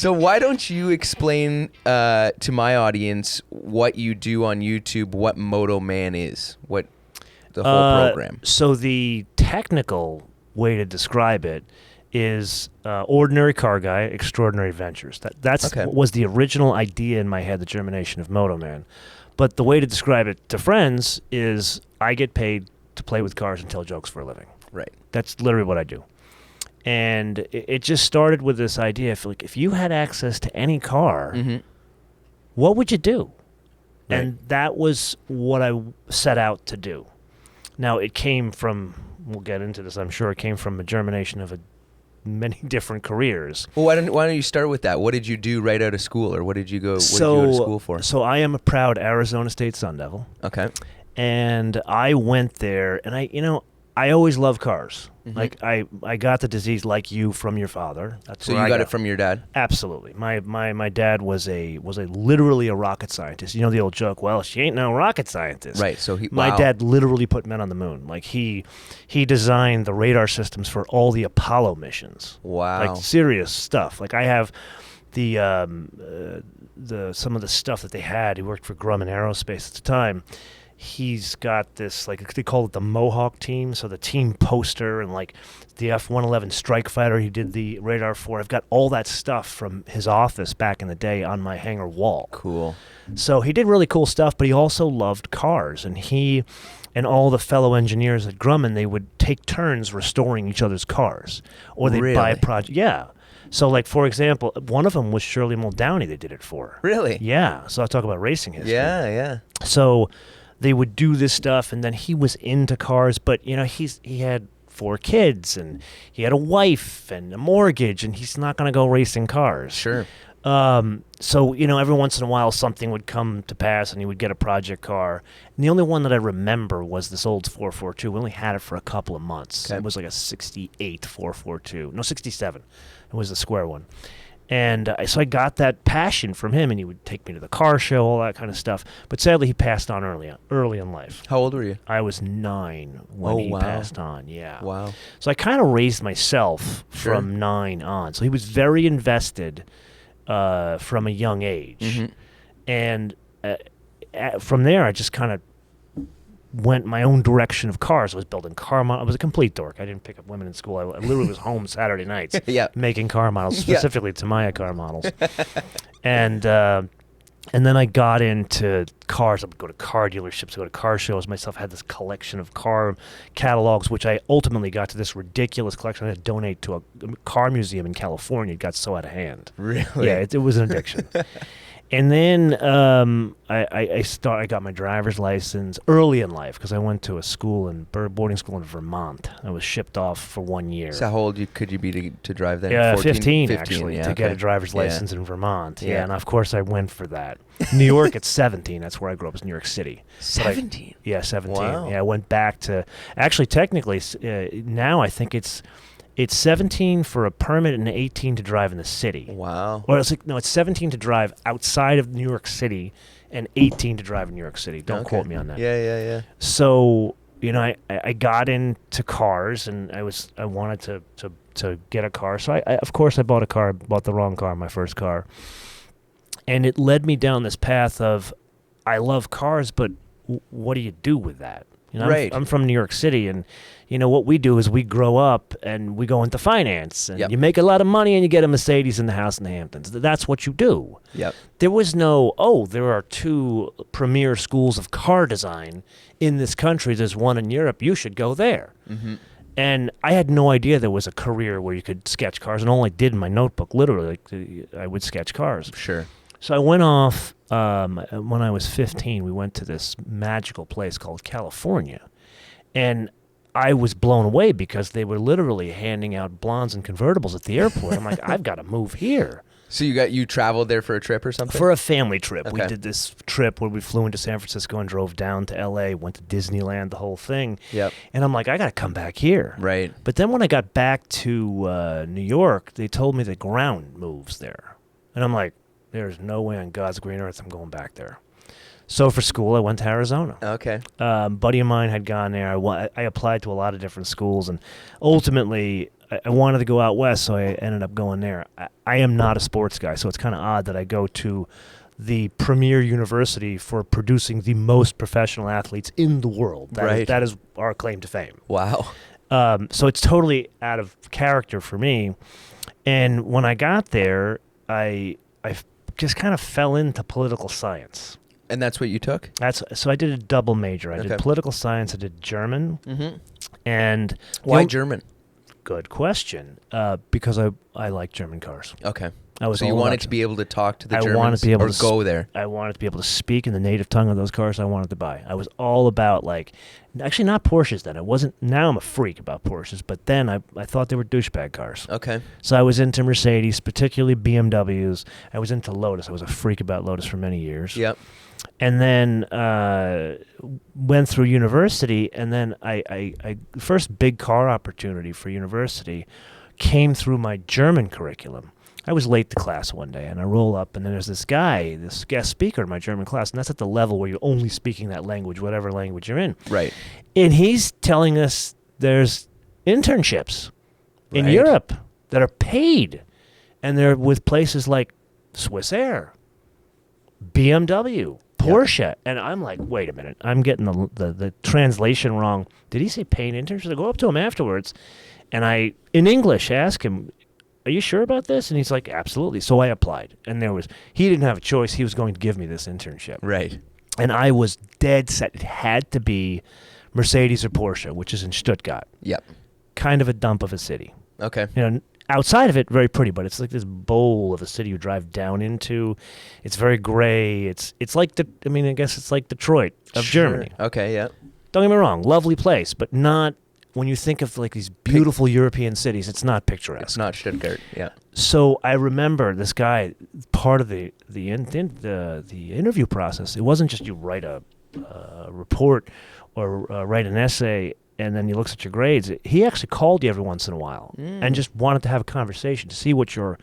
So why don't you explain to my audience what you do on YouTube, what MotoMan is, what the whole program? So the technical way to describe it is ordinary car guy, extraordinary adventures. That's was the original idea in my head, the germination of MotoMan. But the way to describe it to friends is I get paid to play with cars and tell jokes for a living. Right. That's literally what I do. And it just started with this idea. If you had access to any car, what would you do? Right. And that was what I set out to do. Now, it came from, we'll get into this, I'm sure, it came from a germination of many different careers. Well, why don't you start with that? What did you do right out of school, or what did you go to school for? So I am a proud Arizona State Sun Devil. Okay. And I went there, and I always loved cars. Like I got the disease like you from your father. That's so you got it from your dad? Absolutely. My dad was literally a rocket scientist. You know the old joke, well, she ain't no rocket scientist. Right. So my dad literally put men on the moon. Like he designed the radar systems for all the Apollo missions. Wow. Like serious stuff. Like I have the some of the stuff that they had. He worked for Grumman Aerospace at the time. He's got this, like, they call it the Mohawk team, so the team poster and, like, the F-111 Strike Fighter he did the radar for. I've got all that stuff from his office back in the day on my hangar wall. Cool. So he did really cool stuff, but he also loved cars, and he and all the fellow engineers at Grumman, they would take turns restoring each other's cars. Or they'd buy a project. Yeah. So, like, for example, one of them was Shirley Muldowney they did it for. Really? Yeah. So I talk about racing history. Yeah. So they would do this stuff, and then he was into cars, but he had 4 kids, and he had a wife and a mortgage, and he's not going to go racing cars. Sure. So every once in a while something would come to pass, and he would get a project car. And the only one that I remember was this old 442. We only had it for a couple of months. Okay. It was like a 68 442. No, 67. It was the square one. And so I got that passion from him, and he would take me to the car show, all that kind of stuff. But sadly, he passed on early in life. How old were you? I was 9 when he passed on, yeah. Wow. So I kind of raised myself from 9 on. So he was very invested from a young age. And from there, I just kind of went my own direction of cars. I was building car models. I was a complete dork. I didn't pick up women in school. I literally was home Saturday nights making car models, specifically Tamiya car models. And then I got into cars. I would go to car dealerships, go to car shows. Myself had this collection of car catalogs, which I ultimately got to this ridiculous collection I had to donate to a car museum in California. It got so out of hand. Really? Yeah, it was an addiction. And then I got my driver's license early in life because I went to boarding school in Vermont. I was shipped off for 1 year. So how old could you be to drive then? Yeah, 15 actually, to get a driver's license in Vermont. Yeah, and of course I went for that. New York at 17. That's where I grew up. It's New York City. 17? Yeah, 17. Wow. Yeah, I went back to, actually technically now I think it's 17 for a permit and 18 to drive in the city. Wow. Or it's 17 to drive outside of New York City and 18 to drive in New York City. Don't quote me on that. Yeah. So, I got into cars, and I wanted to get a car. So of course I bought a car, bought the wrong car, my first car. And it led me down this path of, I love cars, but what do you do with that? Right. I'm from New York City, and what we do is we grow up and we go into finance, and you make a lot of money and you get a Mercedes in the house in the Hamptons. That's what you do. Yep. There was no, there are 2 premier schools of car design in this country. There's one in Europe. You should go there. And I had no idea there was a career where you could sketch cars, and all I did in my notebook, literally, I would sketch cars. Sure. So I went off, when I was 15, we went to this magical place called California. And I was blown away because they were literally handing out blondes and convertibles at the airport. I'm like, I've got to move here. So you traveled there for a trip or something? For a family trip. Okay. We did this trip where we flew into San Francisco and drove down to L.A., went to Disneyland, the whole thing. Yep. And I'm like, I got to come back here. Right. But then when I got back to New York, they told me the ground moves there. And I'm like, there's no way on God's green earth I'm going back there. So for school, I went to Arizona. Okay. Buddy of mine had gone there. I applied to a lot of different schools, and ultimately I wanted to go out west, so I ended up going there. I am not a sports guy, so it's kind of odd that I go to the premier university for producing the most professional athletes in the world. That is our claim to fame. Wow. So it's totally out of character for me. And when I got there, I just kind of fell into political science. And that's what you took? So I did a double major. I did political science. I did German. Mm-hmm. And why German? Good question. Because I like German cars. Okay. So you wanted to be able to talk to the Germans or go there? I wanted to be able to speak in the native tongue of those cars I wanted to buy. I was all about, actually not Porsches then. Now I'm a freak about Porsches, but then I thought they were douchebag cars. Okay. So I was into Mercedes, particularly BMWs. I was into Lotus. I was a freak about Lotus for many years. Yep. And then went through university, and then I first big car opportunity for university came through my German curriculum. I was late to class one day, and I roll up, and then there's this guy, this guest speaker in my German class, and that's at the level where you're only speaking that language, whatever language you're in. Right. And he's telling us there's internships in Europe that are paid, and they're with places like Swiss Air, BMW, Porsche, and I'm like, wait a minute, I'm getting the translation wrong. Did he say paid internships? I go up to him afterwards, and I, in English, ask him, are you sure about this? And he's like, absolutely. So I applied. And he didn't have a choice. He was going to give me this internship. Right. And I was dead set. It had to be Mercedes or Porsche, which is in Stuttgart. Yep. Kind of a dump of a city. Okay. Outside of it, very pretty, but it's like this bowl of a city you drive down into. It's very gray. It's like I guess it's like Detroit of Germany. Okay, yeah. Don't get me wrong, lovely place, but not, when you think of these beautiful European cities, it's not picturesque. It's not Stuttgart, yeah. So I remember this guy, part of the interview process, it wasn't just you write a report or write an essay and then he looks at your grades. He actually called you every once in a while and just wanted to have a conversation to see what your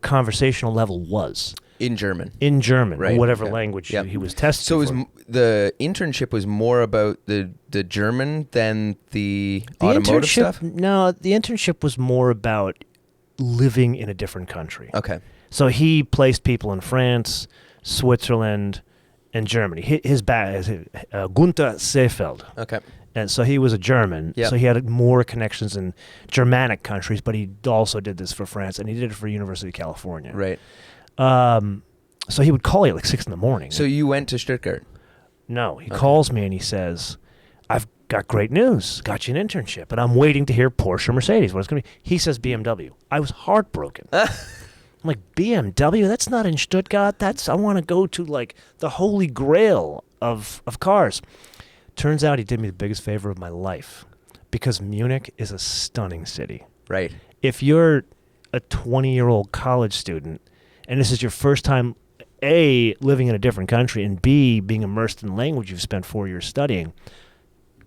conversational level was. In German, right. Whatever language he was testing. So the internship was more about the German than the automotive stuff? No, the internship was more about living in a different country. Okay. So he placed people in France, Switzerland, and Germany. His Gunther Seefeld. Okay. And so he was a German, Yep. so he had more connections in Germanic countries, but he also did this for France, and he did it for University of California. Right. So he would call you 6 a.m. So you went to Stuttgart? No, he calls me and he says, I've got great news, got you an internship, and I'm waiting to hear Porsche or Mercedes, what it's going to be. He says BMW. I was heartbroken. I'm like, BMW? That's not in Stuttgart. I want to go to the holy grail of cars. Turns out he did me the biggest favor of my life because Munich is a stunning city. Right. If you're a 20-year-old college student and this is your first time, A, living in a different country, and B, being immersed in language you've spent 4 years studying,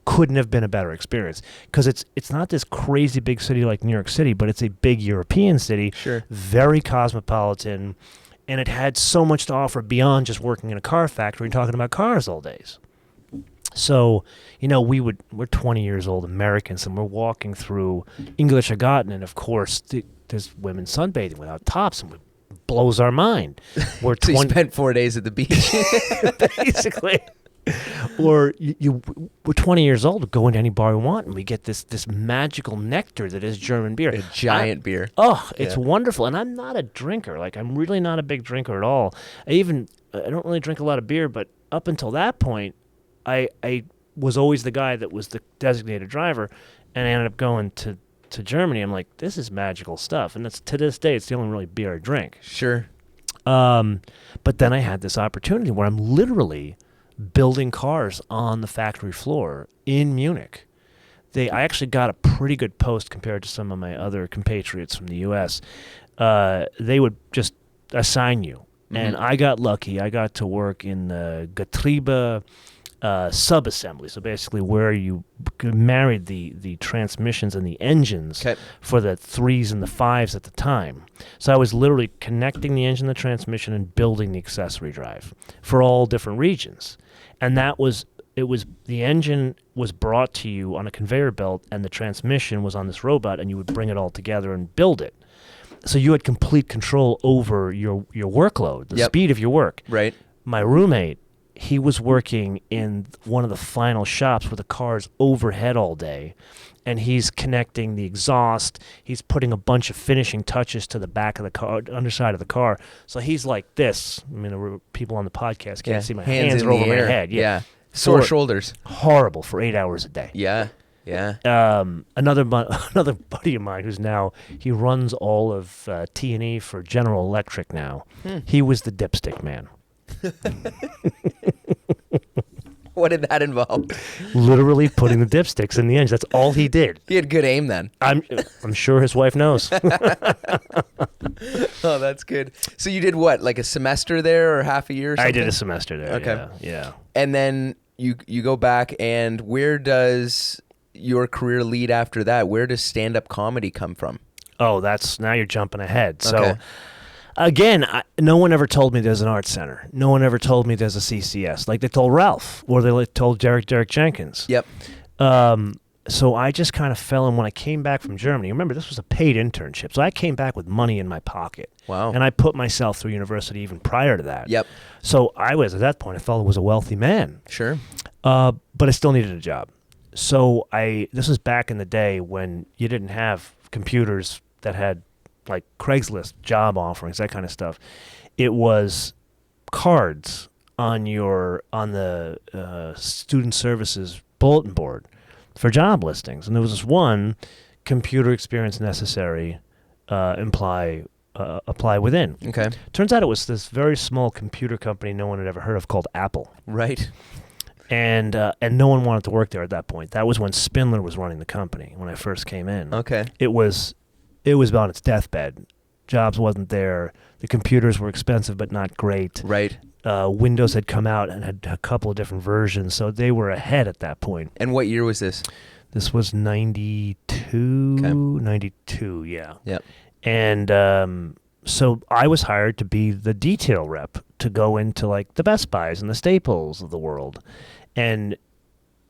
couldn't have been a better experience. Because it's not this crazy big city like New York City, but it's a big European city, sure, very cosmopolitan, and it had so much to offer beyond just working in a car factory and talking about cars all days. So, we're 20 years old Americans, and we're walking through Inglischergarten, and of course, there's women sunbathing without tops, and it blows our mind. So you spent 4 days at the beach. Basically. Or we're 20 years old, we go into any bar we want, and we get this magical nectar that is German beer. A giant beer. Oh, it's wonderful. And I'm not a drinker. I'm really not a big drinker at all. I don't really drink a lot of beer, but up until that point, I was always the guy that was the designated driver, and I ended up going to Germany. I'm like, this is magical stuff. And to this day, it's the only really beer I drink. Sure. But then I had this opportunity where I'm literally building cars on the factory floor in Munich. I actually got a pretty good post compared to some of my other compatriots from the U.S. They would just assign you. Mm-hmm. And I got lucky. I got to work in the Getriebe sub-assembly. So basically where you married the transmissions and the engines for the 3s and the 5s at the time. So I was literally connecting the engine, the transmission, and building the accessory drive for all different regions. And the engine was brought to you on a conveyor belt, and the transmission was on this robot, and you would bring it all together and build it. So you had complete control over your workload, the speed of your work. Right. My roommate, he was working in one of the final shops where the car's overhead all day, and he's connecting the exhaust. He's putting a bunch of finishing touches to the back of the car, underside of the car. So he's like this. I mean, people on the podcast can't see my hands are over my head. Yeah. Sore shoulders. Horrible for 8 hours a day. Yeah. Yeah. Another buddy of mine he runs all of T&E for General Electric now. He was the dipstick man. What did that involve? Literally putting the dipsticks in the engine. That's all he did. He had good aim then. I'm sure his wife knows. Oh, that's good. So you did what, like a semester there or half a year or something? I did a semester there. Okay. Yeah. And then you go back, and where does your career lead after that? Where does stand-up comedy come from? Oh, now you're jumping ahead. So again, no one ever told me there's an art center. No one ever told me there's a CCS. Like they told Ralph, or they told Derek Jenkins. Yep. So I just kind of fell in when I came back from Germany. Remember, this was a paid internship. So I came back with money in my pocket. Wow. And I put myself through university even prior to that. Yep. So at that point, I felt I was a wealthy man. Sure. But I still needed a job. So this was back in the day when you didn't have computers that had like Craigslist job offerings, that kind of stuff. It was cards on the student services bulletin board for job listings, and there was this one: computer experience necessary, apply within. Okay. Turns out it was this very small computer company no one had ever heard of called Apple. Right. And no one wanted to work there at that point. That was when Spindler was running the company when I first came in. Okay. It was on its deathbed. Jobs wasn't there. The computers were expensive but not great. Right. Windows had come out and had a couple of different versions, so they were ahead at that point. And what year was this? This was 92. Okay. 92, yeah. Yep. And so I was hired to be the detail rep to go into like the Best Buys and the Staples of the world and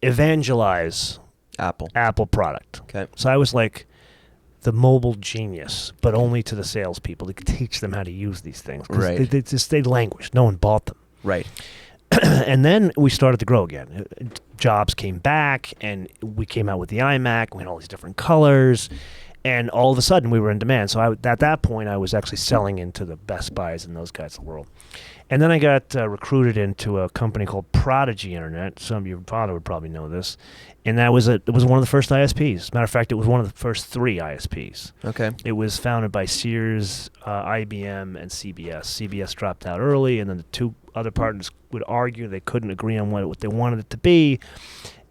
evangelize Apple product. Okay. So I was like the mobile genius, but only to the salespeople to teach them how to use these things. Right. They languished. No one bought them. Right. And then we started to grow again. Jobs came back, and we came out with the iMac. We had all these different colors, and all of a sudden we were in demand. So at that point, I was actually selling into the Best Buys and those guys of the world. And then I got recruited into a company called Prodigy Internet. Some of your father would probably know this. And it was one of the first ISPs. As a matter of fact, it was one of the first 3 ISPs. Okay. It was founded by Sears, IBM, and CBS. CBS dropped out early, and then the 2 other partners would argue they couldn't agree on what they wanted it to be.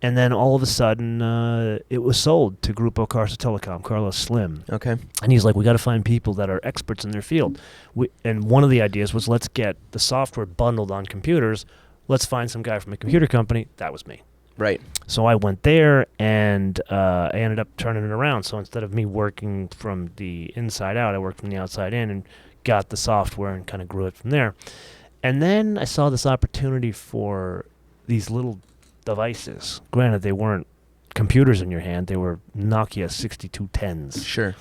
And then all of a sudden, it was sold to Grupo Carso Telecom, Carlos Slim. Okay. And he's like, we got to find people that are experts in their field. And one of the ideas was, let's get the software bundled on computers. Let's find some guy from a computer company. That was me. Right. So I went there, and I ended up turning it around. So instead of me working from the inside out, I worked from the outside in and got the software and kind of grew it from there. And then I saw this opportunity for these little devices. Granted, they weren't computers in your hand. They were Nokia 6210s. Sure.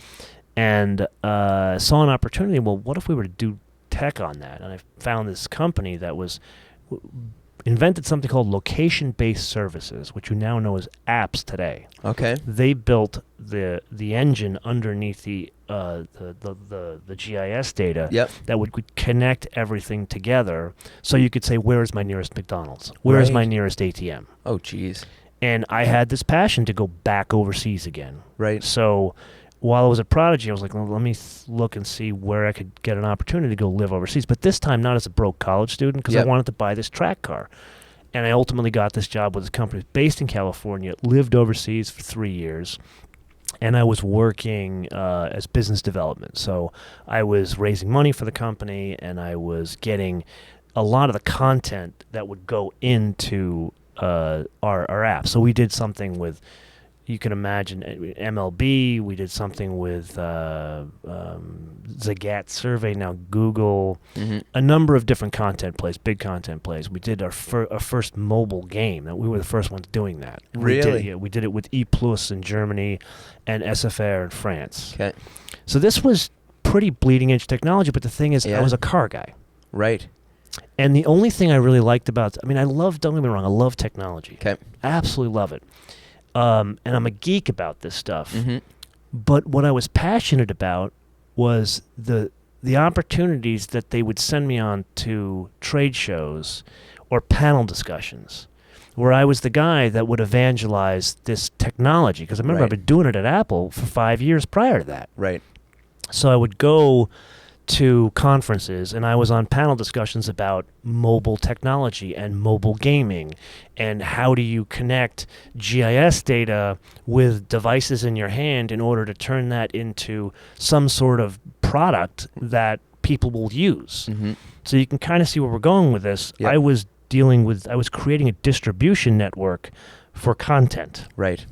And saw an opportunity. Well, what if we were to do tech on that? And I found this company that was invented something called location-based services, which you now know as apps today. Okay. They built the engine underneath the GIS data that would connect everything together, so you could say, where's my nearest McDonald's? Where's my nearest ATM? Oh, geez. And I had this passion to go back overseas again. Right. So while I was at Prodigy, I was like, well, let me look and see where I could get an opportunity to go live overseas. But this time, not as a broke college student, because I wanted to buy this track car. And I ultimately got this job with this company based in California, lived overseas for 3 years, and I was working as business development. So I was raising money for the company, and I was getting a lot of the content that would go into our app. So we did something with, you can imagine, MLB. We did something with Zagat Survey, now Google. A number of different content plays, big content plays. We did our first mobile game. We were the first ones doing that. Really? We did it with E Plus in Germany and SFR in France. Okay. So this was pretty bleeding edge technology, but the thing is, I was a car guy. Right. And the only thing I really liked about, don't get me wrong, I love technology. Okay. I absolutely love it. And I'm a geek about this stuff. Mm-hmm. But what I was passionate about was the opportunities that they would send me on to trade shows or panel discussions, where I was the guy that would evangelize this technology. Because I remember I've been doing it at Apple for 5 years prior to that. Right. So I would go to conferences, and I was on panel discussions about mobile technology and mobile gaming, and how do you connect GIS data with devices in your hand in order to turn that into some sort of product that people will use. Mm-hmm. So you can kind of see where we're going with this. Yep. I was creating a distribution network for content. Right.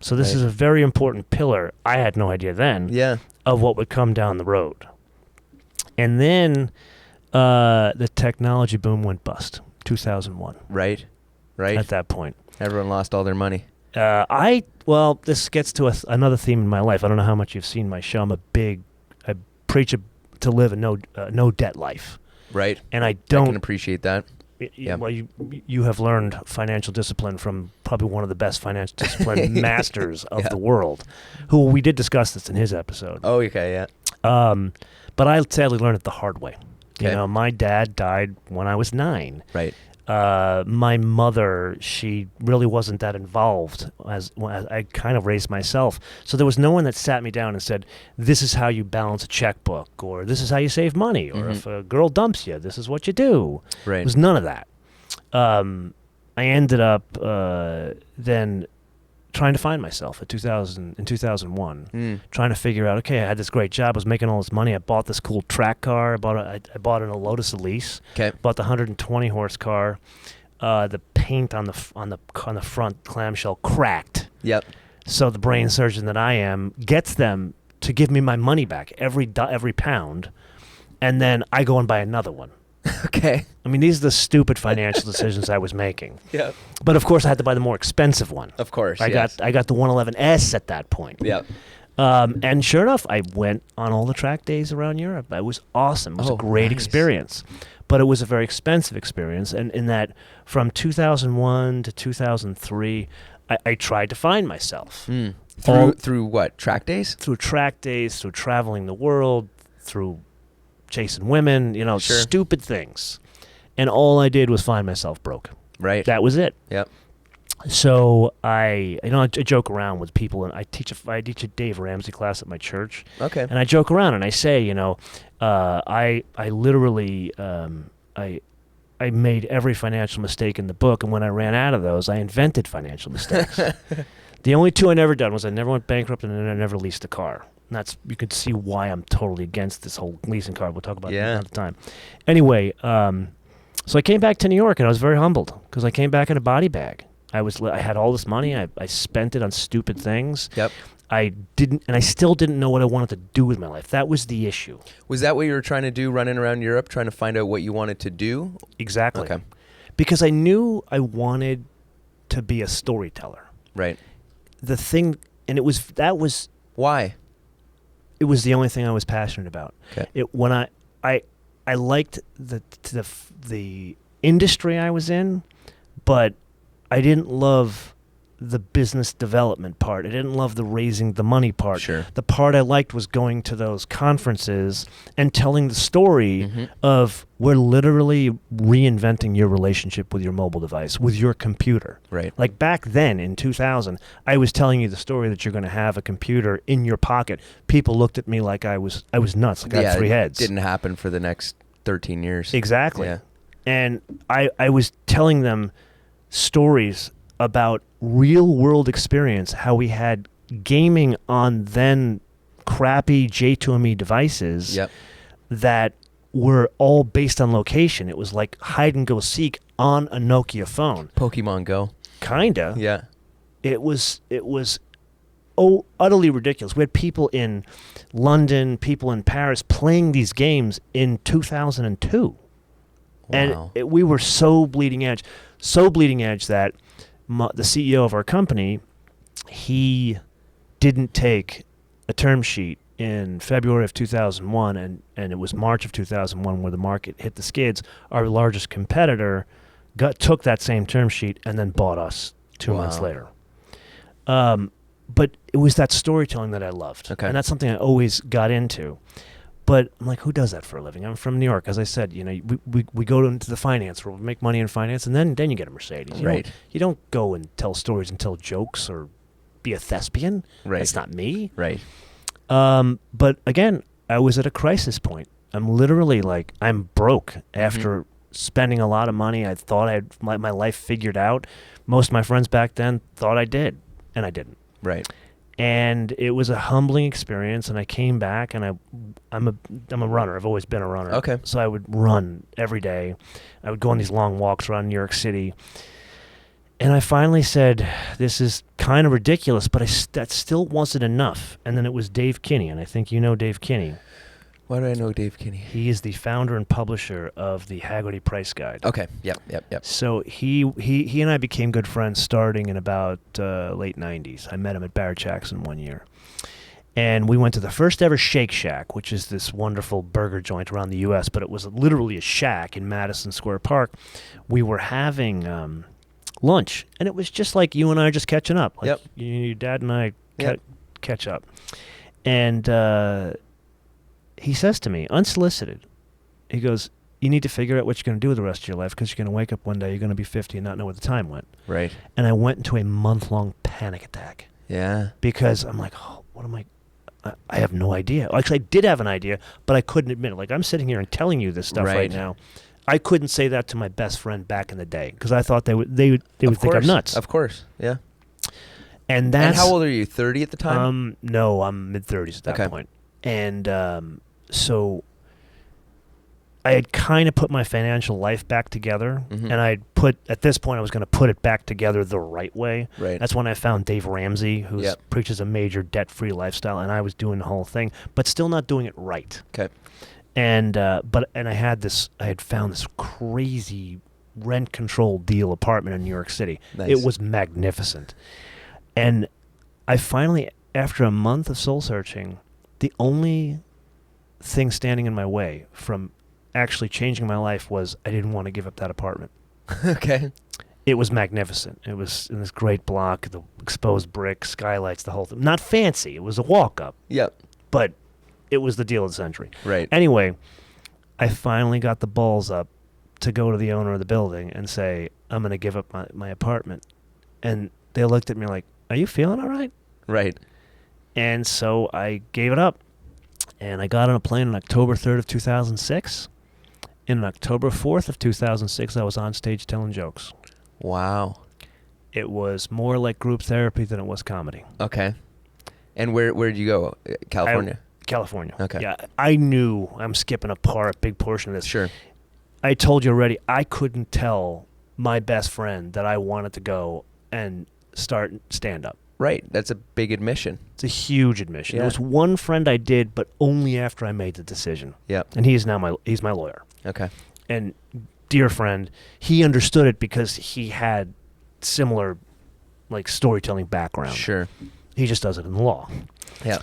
So this is a very important pillar, I had no idea then, of what would come down the road. And then the technology boom went bust, 2001. Right. At that point. Everyone lost all their money. This gets to another theme in my life. I don't know how much you've seen my show. I preach to live a no debt life. Right. And I can appreciate that. Well, you have learned financial discipline from probably one of the best financial discipline masters of the world, who we did discuss this in his episode. Oh, okay, yeah. But I sadly learned it the hard way. Okay. You know, my dad died when I was 9. Right. My mother, she really wasn't that involved as I kind of raised myself. So there was no one that sat me down and said, this is how you balance a checkbook, or this is how you save money, or if a girl dumps you, this is what you do. Right. There was none of that. I ended up then trying to find myself in 2001, trying to figure out, okay, I had this great job, I was making all this money, I bought this cool track car, I bought in a Lotus Elise, bought the 120 horse car, the paint on the front clamshell cracked. Yep. So the brain surgeon that I am gets them to give me my money back every pound, and then I go and buy another one. Okay. I mean, these are the stupid financial decisions I was making. Yeah. But of course, I had to buy the more expensive one. Of course. I got the 111S at that point. Yeah. And sure enough, I went on all the track days around Europe. It was awesome. It was a great experience. But it was a very expensive experience. And in that, from 2001 to 2003, I tried to find myself. Through what? Track days? Through track days, through traveling the world, through chasing women, stupid things. And all I did was find myself broke. Right. That was it. Yep. So I joke around with people, and I teach a Dave Ramsey class at my church. Okay. And I joke around and I say, I literally I made every financial mistake in the book, and when I ran out of those, I invented financial mistakes. The only two I never done was I never went bankrupt, and I never leased a car. And you could see why I'm totally against this whole leasing car. We'll talk about that another time. Anyway, so I came back to New York, and I was very humbled because I came back in a body bag. I had all this money. I spent it on stupid things. Yep. I still didn't know what I wanted to do with my life. That was the issue. Was that what you were trying to do, running around Europe, trying to find out what you wanted to do? Exactly. Okay. Because I knew I wanted to be a storyteller. Right. Why? It was the only thing I was passionate about. Okay. When I liked the industry I was in, but I didn't love the business development part. I didn't love the raising the money part. Sure. The part I liked was going to those conferences and telling the story of we're literally reinventing your relationship with your mobile device, with your computer. Right. Like back then in 2000, I was telling you the story that you're going to have a computer in your pocket. People looked at me like I was nuts, like I had 3 heads. It didn't happen for the next 13 years. Exactly. Yeah. And I was telling them stories about real world experience, how we had gaming on then crappy J2ME devices that were all based on location. It was like hide and go seek on a Nokia phone. Pokemon Go. Kinda. Yeah. It was utterly ridiculous. We had people in London, people in Paris playing these games in 2002. Wow. And we were so bleeding edge that the CEO of our company, he didn't take a term sheet in February of 2001, and it was March of 2001 where the market hit the skids. Our largest competitor took that same term sheet and then bought us 2 months later. But it was that storytelling that I loved. Okay. And that's something I always got into. But I'm like, who does that for a living? I'm from New York. As I said, we go into the finance world, make money in finance, and then you get a Mercedes. You don't go and tell stories and tell jokes or be a thespian. Right. That's not me. Right. But again, I was at a crisis point. I'm literally like, I'm broke after spending a lot of money. I thought I had my life figured out. Most of my friends back then thought I did, and I didn't. Right. And it was a humbling experience, and I came back, and I'm a runner. I've always been a runner. Okay. So I would run every day. I would go on these long walks around New York City. And I finally said, this is kind of ridiculous, but that still wasn't enough. And then it was Dave Kinney, and I think you know Dave Kinney. Why do I know Dave Kinney? He is the founder and publisher of the Haggerty Price Guide. Okay. Yep. So he and I became good friends starting in about late 90s. I met him at Barrett Jackson one year. And we went to the first ever Shake Shack, which is this wonderful burger joint around the U.S., but it was literally a shack in Madison Square Park. We were having lunch, and it was just like you and I are just catching up. Like your dad and I catch up. And he says to me, unsolicited, he goes, you need to figure out what you're going to do with the rest of your life because you're going to wake up one day, you're going to be 50 and not know where the time went. Right. And I went into a month-long panic attack. Yeah. Because I'm like, oh, what am I have no idea. Actually, I did have an idea, but I couldn't admit it. Like, I'm sitting here and telling you this stuff right now. I couldn't say that to my best friend back in the day because I thought they would think I'm nuts. Of course. Yeah. And that's... And how old are you? 30 at the time? No, I'm mid-30s at that point. And so I had kind of put my financial life back together, and at this point, I was going to put it back together the right way. Right. That's when I found Dave Ramsey, who preaches a major debt-free lifestyle, and I was doing the whole thing, but still not doing it right. Okay. And I had found this crazy rent-controlled deal apartment in New York City. Nice. It was magnificent. And I finally, after a month of soul-searching, the only thing standing in my way from actually changing my life was I didn't want to give up that apartment. Okay. It was magnificent. It was in this great block, the exposed brick, skylights, the whole thing. Not fancy. It was a walk-up. Yep. But it was the deal of the century. Right. Anyway, I finally got the balls up to go to the owner of the building and say, I'm going to give up my apartment. And they looked at me like, are you feeling all right? Right. And so I gave it up. And I got on a plane on October 3rd of 2006. And on October 4th of 2006, I was on stage telling jokes. Wow. It was more like group therapy than it was comedy. Okay. And where did you go? California? California. Okay. Yeah, I knew I'm skipping a big portion of this. Sure. I told you already, I couldn't tell my best friend that I wanted to go and start stand-up. Right. That's a big admission. It's a huge admission. Yeah. There was one friend I did, but only after I made the decision. Yep. And he's my lawyer. Okay. And dear friend, he understood it because he had similar like storytelling background. Sure. He just does it in the law. Yeah.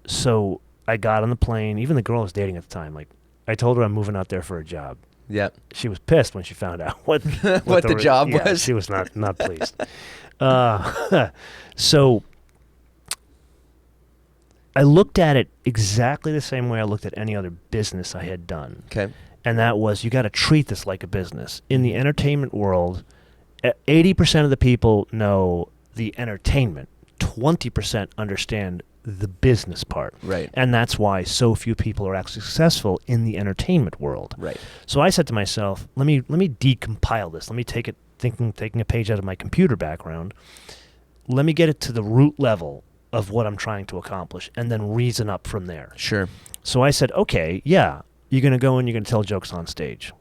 So I got on the plane. Even the girl I was dating at the time, like I told her I'm moving out there for a job. Yep. She was pissed when she found out what the job was. She was not pleased. So I looked at it exactly the same way I looked at any other business I had done. Okay. And that was, you got to treat this like a business. In the entertainment world, 80% of the people know the entertainment. 20% understand the business part. Right. And that's why so few people are actually successful in the entertainment world. Right. So I said to myself, let me decompile this. Let me take it, taking a page out of my computer background. Let me get it to the root level of what I'm trying to accomplish and then reason up from there. Sure. So I said, okay, yeah, you're going to go and you're going to tell jokes on stage.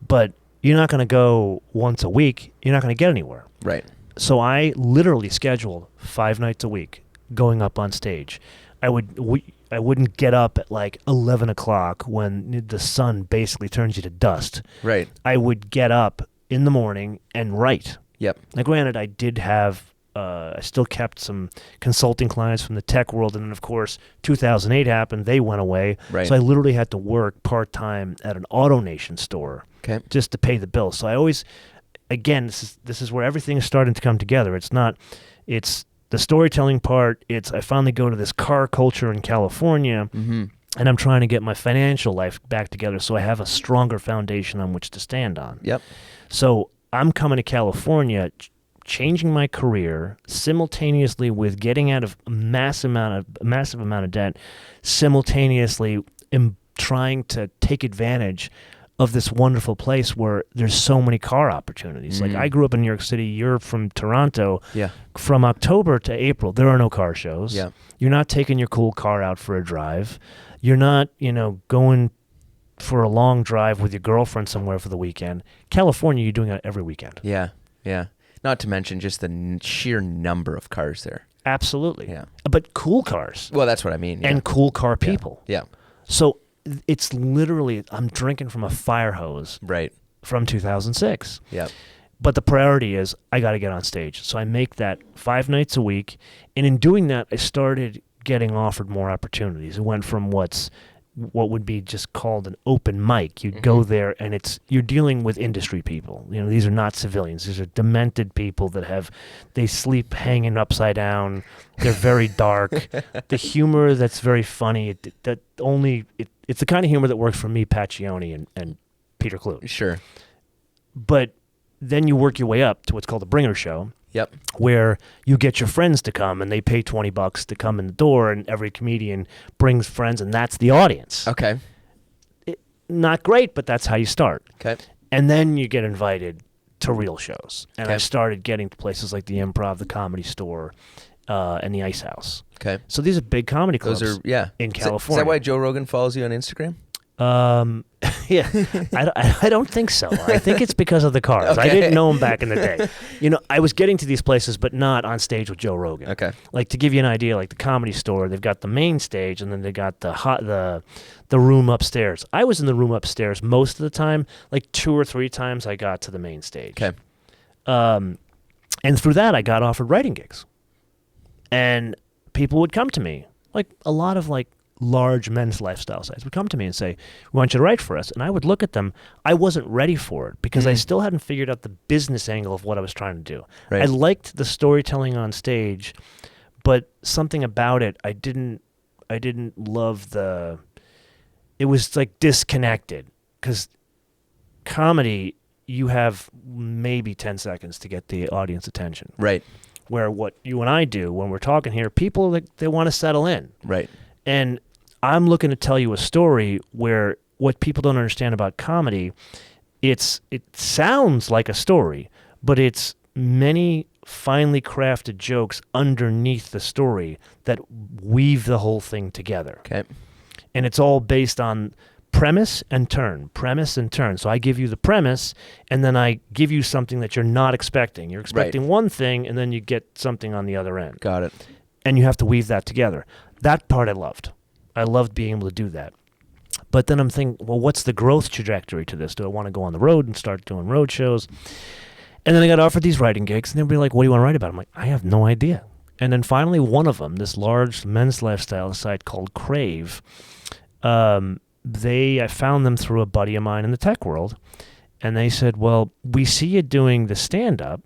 But you're not going to go once a week. You're not going to get anywhere. Right. So I literally scheduled 5 nights a week going up on stage. I wouldn't get up at like 11 o'clock when the sun basically turns you to dust. Right. I would get up in the morning and write. Yep. Now, granted, I did have, I still kept some consulting clients from the tech world. And then, of course, 2008 happened. They went away. Right. So I literally had to work part-time at an AutoNation store just to pay the bills. So I always, again, this is where everything is starting to come together. It's the storytelling part. I finally go to this car culture in California, and I'm trying to get my financial life back together so I have a stronger foundation on which to stand on. Yep. So I'm coming to California, changing my career simultaneously with getting out of a massive amount of debt, simultaneously trying to take advantage of this wonderful place where there's so many car opportunities. Like, I grew up in New York City. You're from Toronto. Yeah. From October to April, there are no car shows. Yeah. You're not taking your cool car out for a drive. You're not, going for a long drive with your girlfriend somewhere for the weekend. California, you're doing it every weekend. Yeah. Yeah. Not to mention just the sheer number of cars there. Absolutely. Yeah. But cool cars. Well, that's what I mean. Yeah. And cool car people. Yeah. So it's literally, I'm drinking from a fire hose. Right. From 2006. Yeah. But the priority is I got to get on stage. So I make that 5 nights a week. And in doing that, I started getting offered more opportunities. It went from what would be just called an open mic. You'd go there and you're dealing with industry people. These are not civilians. These are demented people they sleep hanging upside down. They're very dark. The humor that's very funny, it's the kind of humor that works for me, Paccioni, and Peter Klutt. Sure. But then you work your way up to what's called a bringer show. Yep. Where you get your friends to come and they pay $20 to come in the door, and every comedian brings friends, and that's the audience. Okay. Not great, but that's how you start. Okay. And then you get invited to real shows. And I started getting to places like the Improv, the Comedy Store, and the Ice House. Okay. So these are big comedy clubs. Those are, in California. Is that why Joe Rogan follows you on Instagram? Yeah, I don't think so. I think it's because of the cars. I didn't know him back in the day. I was getting to these places, but not on stage with Joe Rogan. Okay. Like, to give you an idea, like the Comedy Store, they've got the main stage, and then they got the room upstairs. I was in the room upstairs most of the time. Like 2 or 3 times I got to the main stage. Okay. And through that, I got offered writing gigs. And people would come to me, like a lot of large men's lifestyle sites would come to me and say, we want you to write for us. And I would look at them. I wasn't ready for it because I still hadn't figured out the business angle of what I was trying to do. Right. I liked the storytelling on stage, but something about it, I didn't love it was like disconnected, because comedy, you have maybe 10 seconds to get the audience attention. Right. Where what you and I do when we're talking here, people, they want to settle in. Right. And I'm looking to tell you a story where what people don't understand about comedy, it sounds like a story, but it's many finely crafted jokes underneath the story that weave the whole thing together. Okay. And it's all based on premise and turn. So I give you the premise, and then I give you something that you're not expecting. You're expecting one thing, and then you get something on the other end. Got it. And you have to weave that together. That part I loved. I loved being able to do that. But then I'm thinking, well, what's the growth trajectory to this? Do I want to go on the road and start doing road shows? And then I got offered these writing gigs, and they'd be like, what do you want to write about? I'm like, I have no idea. And then finally, one of them, this large men's lifestyle site called Crave, I found them through a buddy of mine in the tech world, and they said, well, we see you doing the stand-up,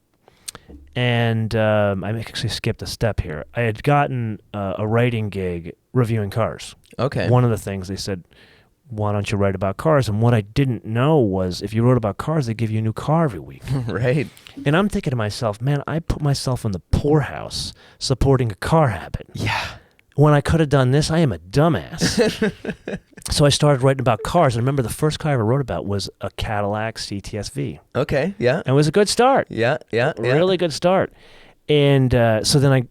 and I actually skipped a step here. I had gotten a writing gig reviewing cars. Okay. One of the things they said, why don't you write about cars? And what I didn't know was if you wrote about cars, they give you a new car every week. Right. And I'm thinking to myself, man, I put myself in the poorhouse supporting a car habit. Yeah. When I could have done this, I am a dumbass. So I started writing about cars. And I remember the first car I ever wrote about was a Cadillac CTS-V. Okay, yeah. And it was a good start. Yeah. Really good start. And so then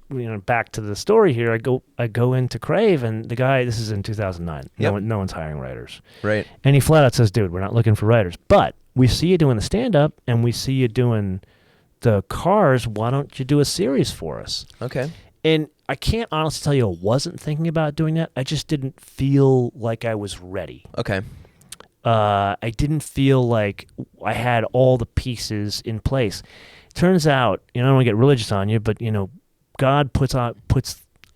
back to the story here, I go into Crave, and the guy, this is in 2009. Yep. No one's hiring writers. Right. And he flat out says, dude, we're not looking for writers. But we see you doing the stand-up, and we see you doing the cars. Why don't you do a series for us? Okay. And I can't honestly tell you I wasn't thinking about doing that. I just didn't feel like I was ready. Okay. I didn't feel like I had all the pieces in place. Turns out, I don't want to get religious on you, but, God puts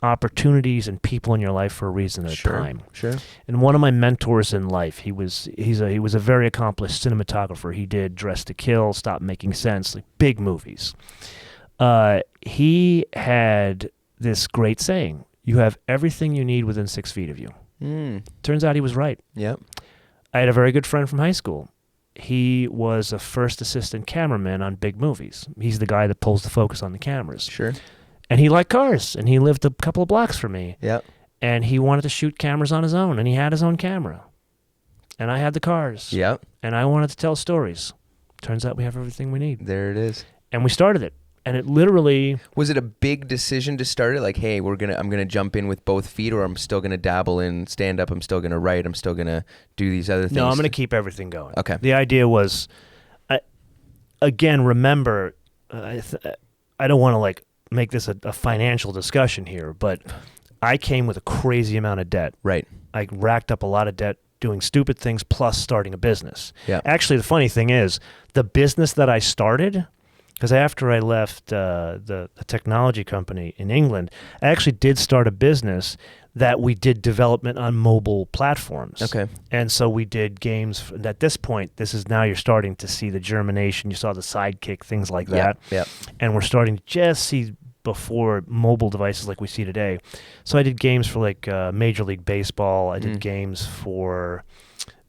opportunities and people in your life for a reason at a time. Sure. And one of my mentors in life, he was a very accomplished cinematographer. He did Dress to Kill, Stop Making Sense, like big movies. He had this great saying: "You have everything you need within 6 feet of you." Turns out he was right. Yep. I had a very good friend from high school. He was a first assistant cameraman on big movies. He's the guy that pulls the focus on the cameras. Sure. And he liked cars, and he lived a couple of blocks from me. Yep. And he wanted to shoot cameras on his own, and he had his own camera. And I had the cars. Yep. And I wanted to tell stories. Turns out we have everything we need. There it is. And we started it. And it literally... Was it a big decision to start it? Like, hey, I'm gonna jump in with both feet, or I'm still gonna dabble in stand-up, I'm still gonna write, I'm still gonna do these other things? No, I'm gonna keep everything going. Okay. The idea was, remember, I don't want to make this a financial discussion here, but I came with a crazy amount of debt. Right. I racked up a lot of debt doing stupid things plus starting a business. Yeah. Actually, the funny thing is, the business that I started... Because after I left the technology company in England, I actually did start a business that we did development on mobile platforms. Okay. And so we did games. At this point, you're starting to see the germination. You saw the Sidekick, things like that. Yeah. And we're starting to just see before mobile devices like we see today. So I did games for Major League Baseball. I did games for,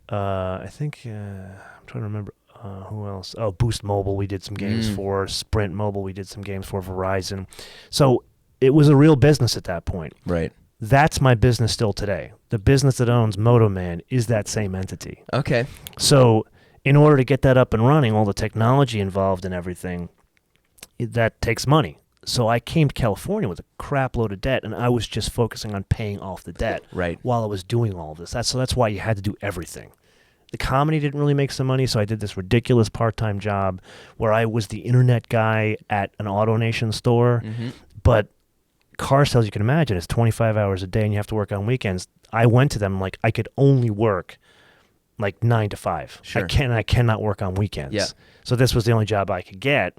I'm trying to remember. Who else? Oh, Boost Mobile, we did some games for. Sprint Mobile, we did some games for. Verizon. So it was a real business at that point. Right. That's my business still today. The business that owns MotoMan is that same entity. Okay. So in order to get that up and running, all the technology involved and everything, that takes money. So I came to California with a crap load of debt, and I was just focusing on paying off the debt while I was doing all of this. So that's why you had to do everything. The comedy didn't really make some money, so I did this ridiculous part-time job where I was the internet guy at an AutoNation store. But car sales, you can imagine, is 25 hours a day, and you have to work on weekends. I went to them I could only work 9 to 5. Sure. I cannot work on weekends. Yeah. So this was the only job I could get,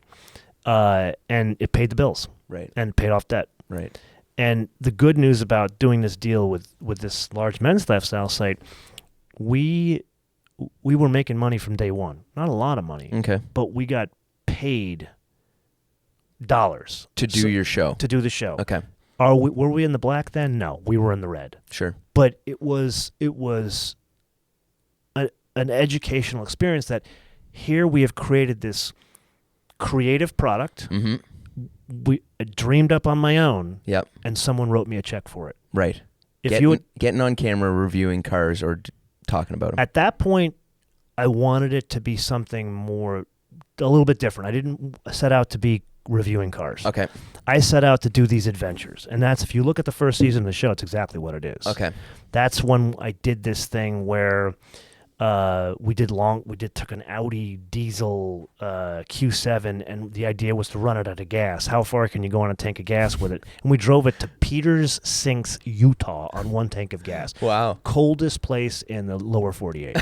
and it paid the bills. Right. And paid off debt. Right. And the good news about doing this deal with this large men's lifestyle site, we were making money from day one. Not a lot of money. Okay. But we got paid dollars. To do your show. To do the show. Okay. Were we in the black then? No, we were in the red. Sure. But it was an educational experience that here we have created this creative product. We dreamed up on my own. Yep. And someone wrote me a check for it. Right. Getting on camera, reviewing cars, or talking about them. At that point, I wanted it to be something a little bit different. I didn't set out to be reviewing cars. Okay. I set out to do these adventures. And that's, if you look at the first season of the show, it's exactly what it is. Okay. That's when I did this thing where took an Audi diesel Q7, and the idea was to run it out of gas. How far can you go on a tank of gas with it? And we drove it to Peters Sinks, Utah on one tank of gas. Wow. Coldest place in the lower 48.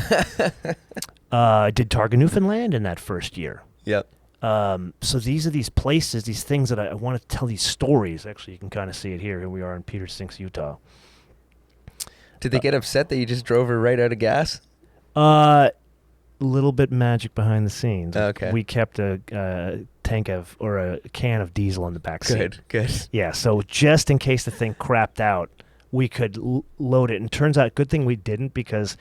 I did Targa, Newfoundland in that first year. Yep. So these are these places, these things that I want to tell these stories. Actually, you can kind of see it here. Here we are in Peters Sinks, Utah. Did they get upset that you just drove her right out of gas? A little bit magic behind the scenes. Okay. We kept a tank of, or a can of diesel in the back seat. Good. Yeah, so just in case the thing crapped out, we could load it. And it turns out, good thing we didn't, because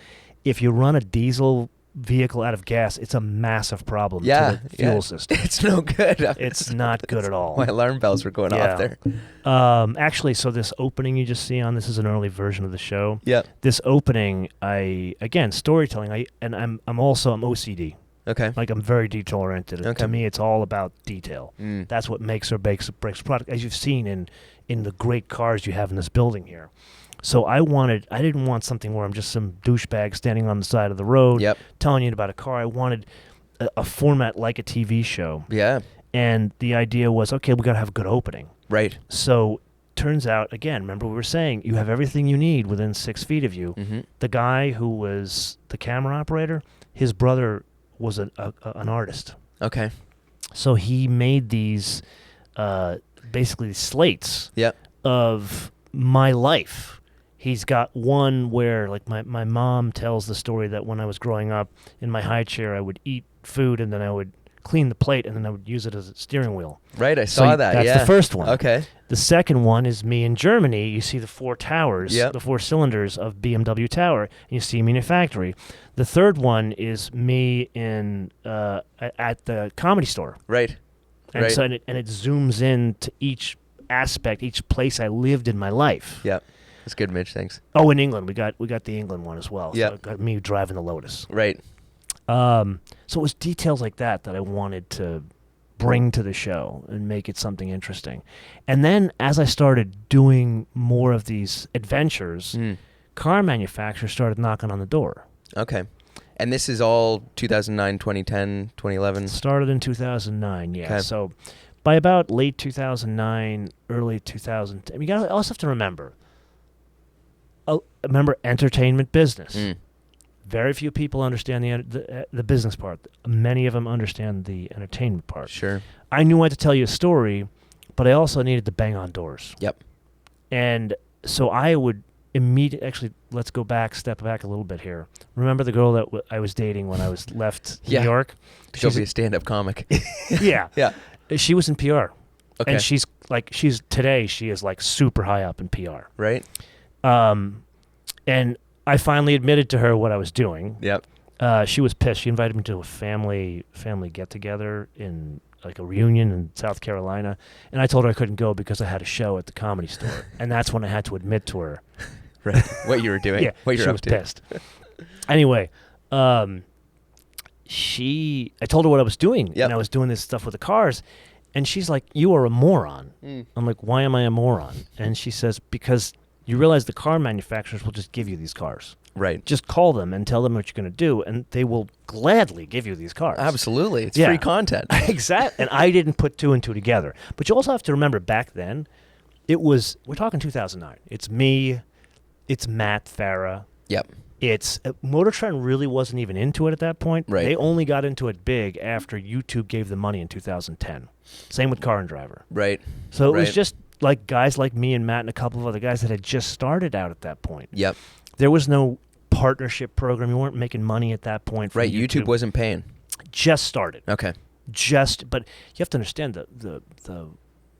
if you run a diesel vehicle out of gas, it's a massive problem to the fuel system. It's no good. It's not good at all. My alarm bells were going off there. Actually, so this opening you just see on, this is an early version of the show. Yeah. This opening, storytelling. I'm OCD. Okay. I'm very detail oriented. Okay. To me, it's all about detail. That's what makes or breaks a product, as you've seen in the great cars you have in this building here. So I didn't want something where I'm just some douchebag standing on the side of the road telling you about a car. I wanted a format like a TV show. Yeah. And the idea was, okay, we got to have a good opening. Right. So turns out, again, remember we were saying you have everything you need within 6 feet of you. Mm-hmm. The guy who was the camera operator, his brother was an artist. Okay. So he made these basically slates of my life. He's got one where, like, my mom tells the story that when I was growing up in my high chair, I would eat food and then I would clean the plate and then I would use it as a steering wheel. Right, I saw that. That's the first one. Okay. The second one is me in Germany. You see the 4 towers, the 4 cylinders of BMW Tower, and you see me in a factory. The third one is me in at the Comedy Store. Right. And right. so it zooms in to each aspect, each place I lived in my life. Yeah. That's good, Mitch. Thanks. Oh, in England, we got the England one as well. Yeah. So got me driving the Lotus. Right. So it was details like that I wanted to bring to the show and make it something interesting. And then as I started doing more of these adventures, car manufacturers started knocking on the door. Okay. And this is all 2009, 2010, 2011? Started in 2009, yeah. Okay. So by about late 2009, early 2010, you also have to remember entertainment business. Very few people understand the business part. Many of them understand the entertainment part. Sure. I knew I had to tell you a story, but I also needed to bang on doors. Yep. And so I would immediately, actually, let's step back a little bit here. Remember the girl that I was dating when I was left New York? She'll be a stand-up comic. Yeah. Yeah. She was in PR. Okay. And she is like super high up in PR. Right. And I finally admitted to her what I was doing. Yep. She was pissed. She invited me to a family get-together in like a reunion in South Carolina, and I told her I couldn't go because I had a show at the Comedy Store, and that's when I had to admit to her, right, what you were doing. Yeah, what you're she up was to. Pissed. Anyway, I told her what I was doing, and I was doing this stuff with the cars, and she's like, "You are a moron." I'm like, "Why am I a moron?" And she says, "Because you realize the car manufacturers will just give you these cars. Right. Just call them and tell them what you're going to do, and they will gladly give you these cars." Absolutely. It's free content. Exactly. And I didn't put 2 and 2 together. But you also have to remember back then, we're talking 2009. It's me, it's Matt Farah. Yep. It's Motor Trend really wasn't even into it at that point. Right. They only got into it big after YouTube gave them money in 2010. Same with Car and Driver. Right. So it was just like guys like me and Matt and a couple of other guys that had just started out at that point. Yep. There was no partnership program. You weren't making money at that point. Right. YouTube wasn't paying. Just started. Okay. But you have to understand the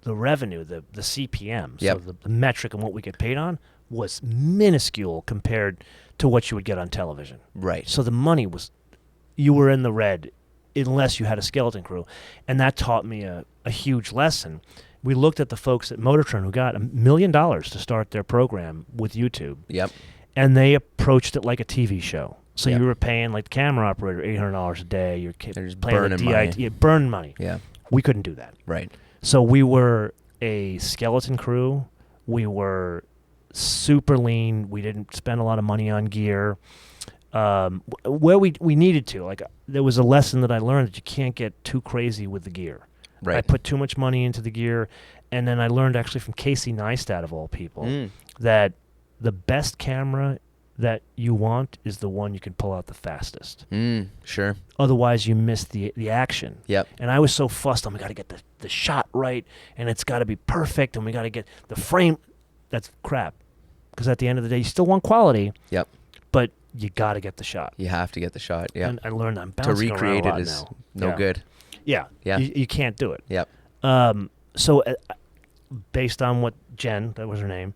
revenue, the CPM, Yep. so the metric and what we get paid on was minuscule compared to what you would get on television. Right. So the money you were in the red unless you had a skeleton crew. And that taught me a huge lesson. We looked at the folks at Motor Trend who got $1 million to start their program with YouTube. Yep. And they approached it like a TV show. So Yep. you were paying like the camera operator $800 a day. You're just playing burning the money. Yeah, burn money. Yeah. We couldn't do that. Right. So we were a skeleton crew. We were super lean. We didn't spend a lot of money on gear. Where we needed to. Like there was a lesson that I learned that you can't get too crazy with the gear. Right. I put too much money into the gear, and then I learned actually from Casey Neistat of all people that the best camera that you want is the one you can pull out the fastest. Sure. Otherwise, you miss the action. Yep. And I was so fussed on we got to get the shot right, and it's got to be perfect, and we got to get the frame. That's crap. Because at the end of the day, you still want quality. Yep. But you got to get the shot. You have to get the shot. Yeah. And I learned I'm to bouncing recreate around a lot it is now. no good. Yeah. Yeah. You can't do it. Yep. So based on what Jen, that was her name,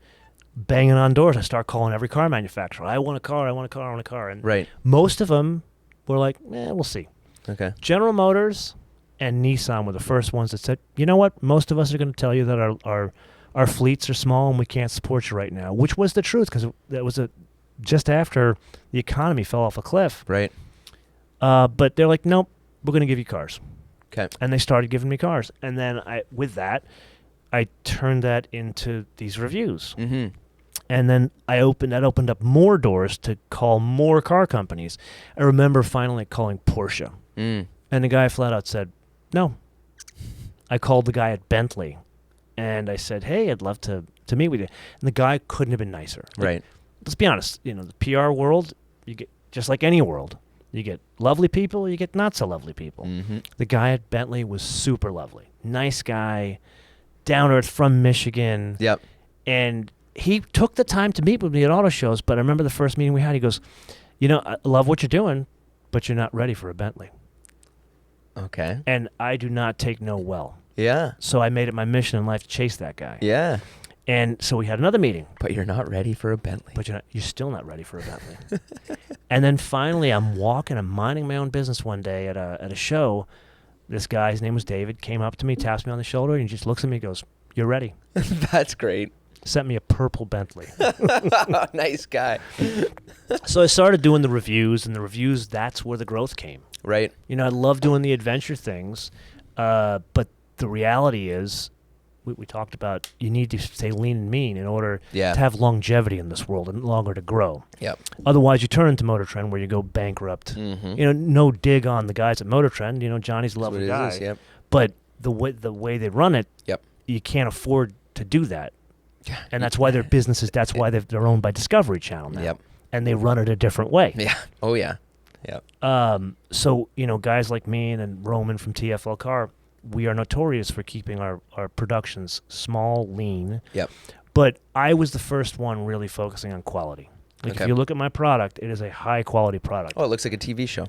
banging on doors, I start calling every car manufacturer. I want a car, I want a car, I want a car. And right. most of them were like, we'll see. Okay. General Motors and Nissan were the first ones that said, you know what, most of us are going to tell you that our fleets are small and we can't support you right now, which was the truth because that was just after the economy fell off a cliff. Right. But they're like, nope, we're going to give you cars. Okay. And they started giving me cars. And then I turned that into these reviews. Mm-hmm. And then that opened up more doors to call more car companies. I remember finally calling Porsche. And the guy flat out said, no. I called the guy at Bentley, and I said, hey, I'd love to meet with you. And the guy couldn't have been nicer. Right. Let's be honest. You know, the PR world, you get just like any world. You get lovely people, you get not so lovely people. Mm-hmm. The guy at Bentley was super lovely. Nice guy, down to earth, from Michigan. Yep. And he took the time to meet with me at auto shows, but I remember the first meeting we had, he goes, you know, I love what you're doing, but you're not ready for a Bentley. Okay. And I do not take no well. Yeah. So I made it my mission in life to chase that guy. Yeah. And so we had another meeting. But you're not ready for a Bentley. But you're still not ready for a Bentley. And then finally, I'm minding my own business one day at a show. This guy, his name was David, came up to me, taps me on the shoulder, and he just looks at me and goes, you're ready. That's great. Sent me a purple Bentley. Nice guy. So I started doing the reviews, and the reviews, that's where the growth came. Right. You know, I love doing the adventure things, but the reality is, we talked about, you need to stay lean and mean in order to have longevity in this world and longer to grow. Yep. Otherwise, you turn into Motor Trend where you go bankrupt. Mm-hmm. You know, no dig on the guys at Motor Trend. You know, Johnny's a lovely guy. Yep. But the way they run it, you can't afford to do that. And that's why their businesses, that's why they're owned by Discovery Channel now. Yep. And they run it a different way. Yeah. Oh, yeah. Yep. So, you know, guys like me and Roman from TFL Car, we are notorious for keeping our productions small, lean. Yep. But I was the first one really focusing on quality. Like if you look at my product, it is a high quality product. Oh, it looks like a TV show.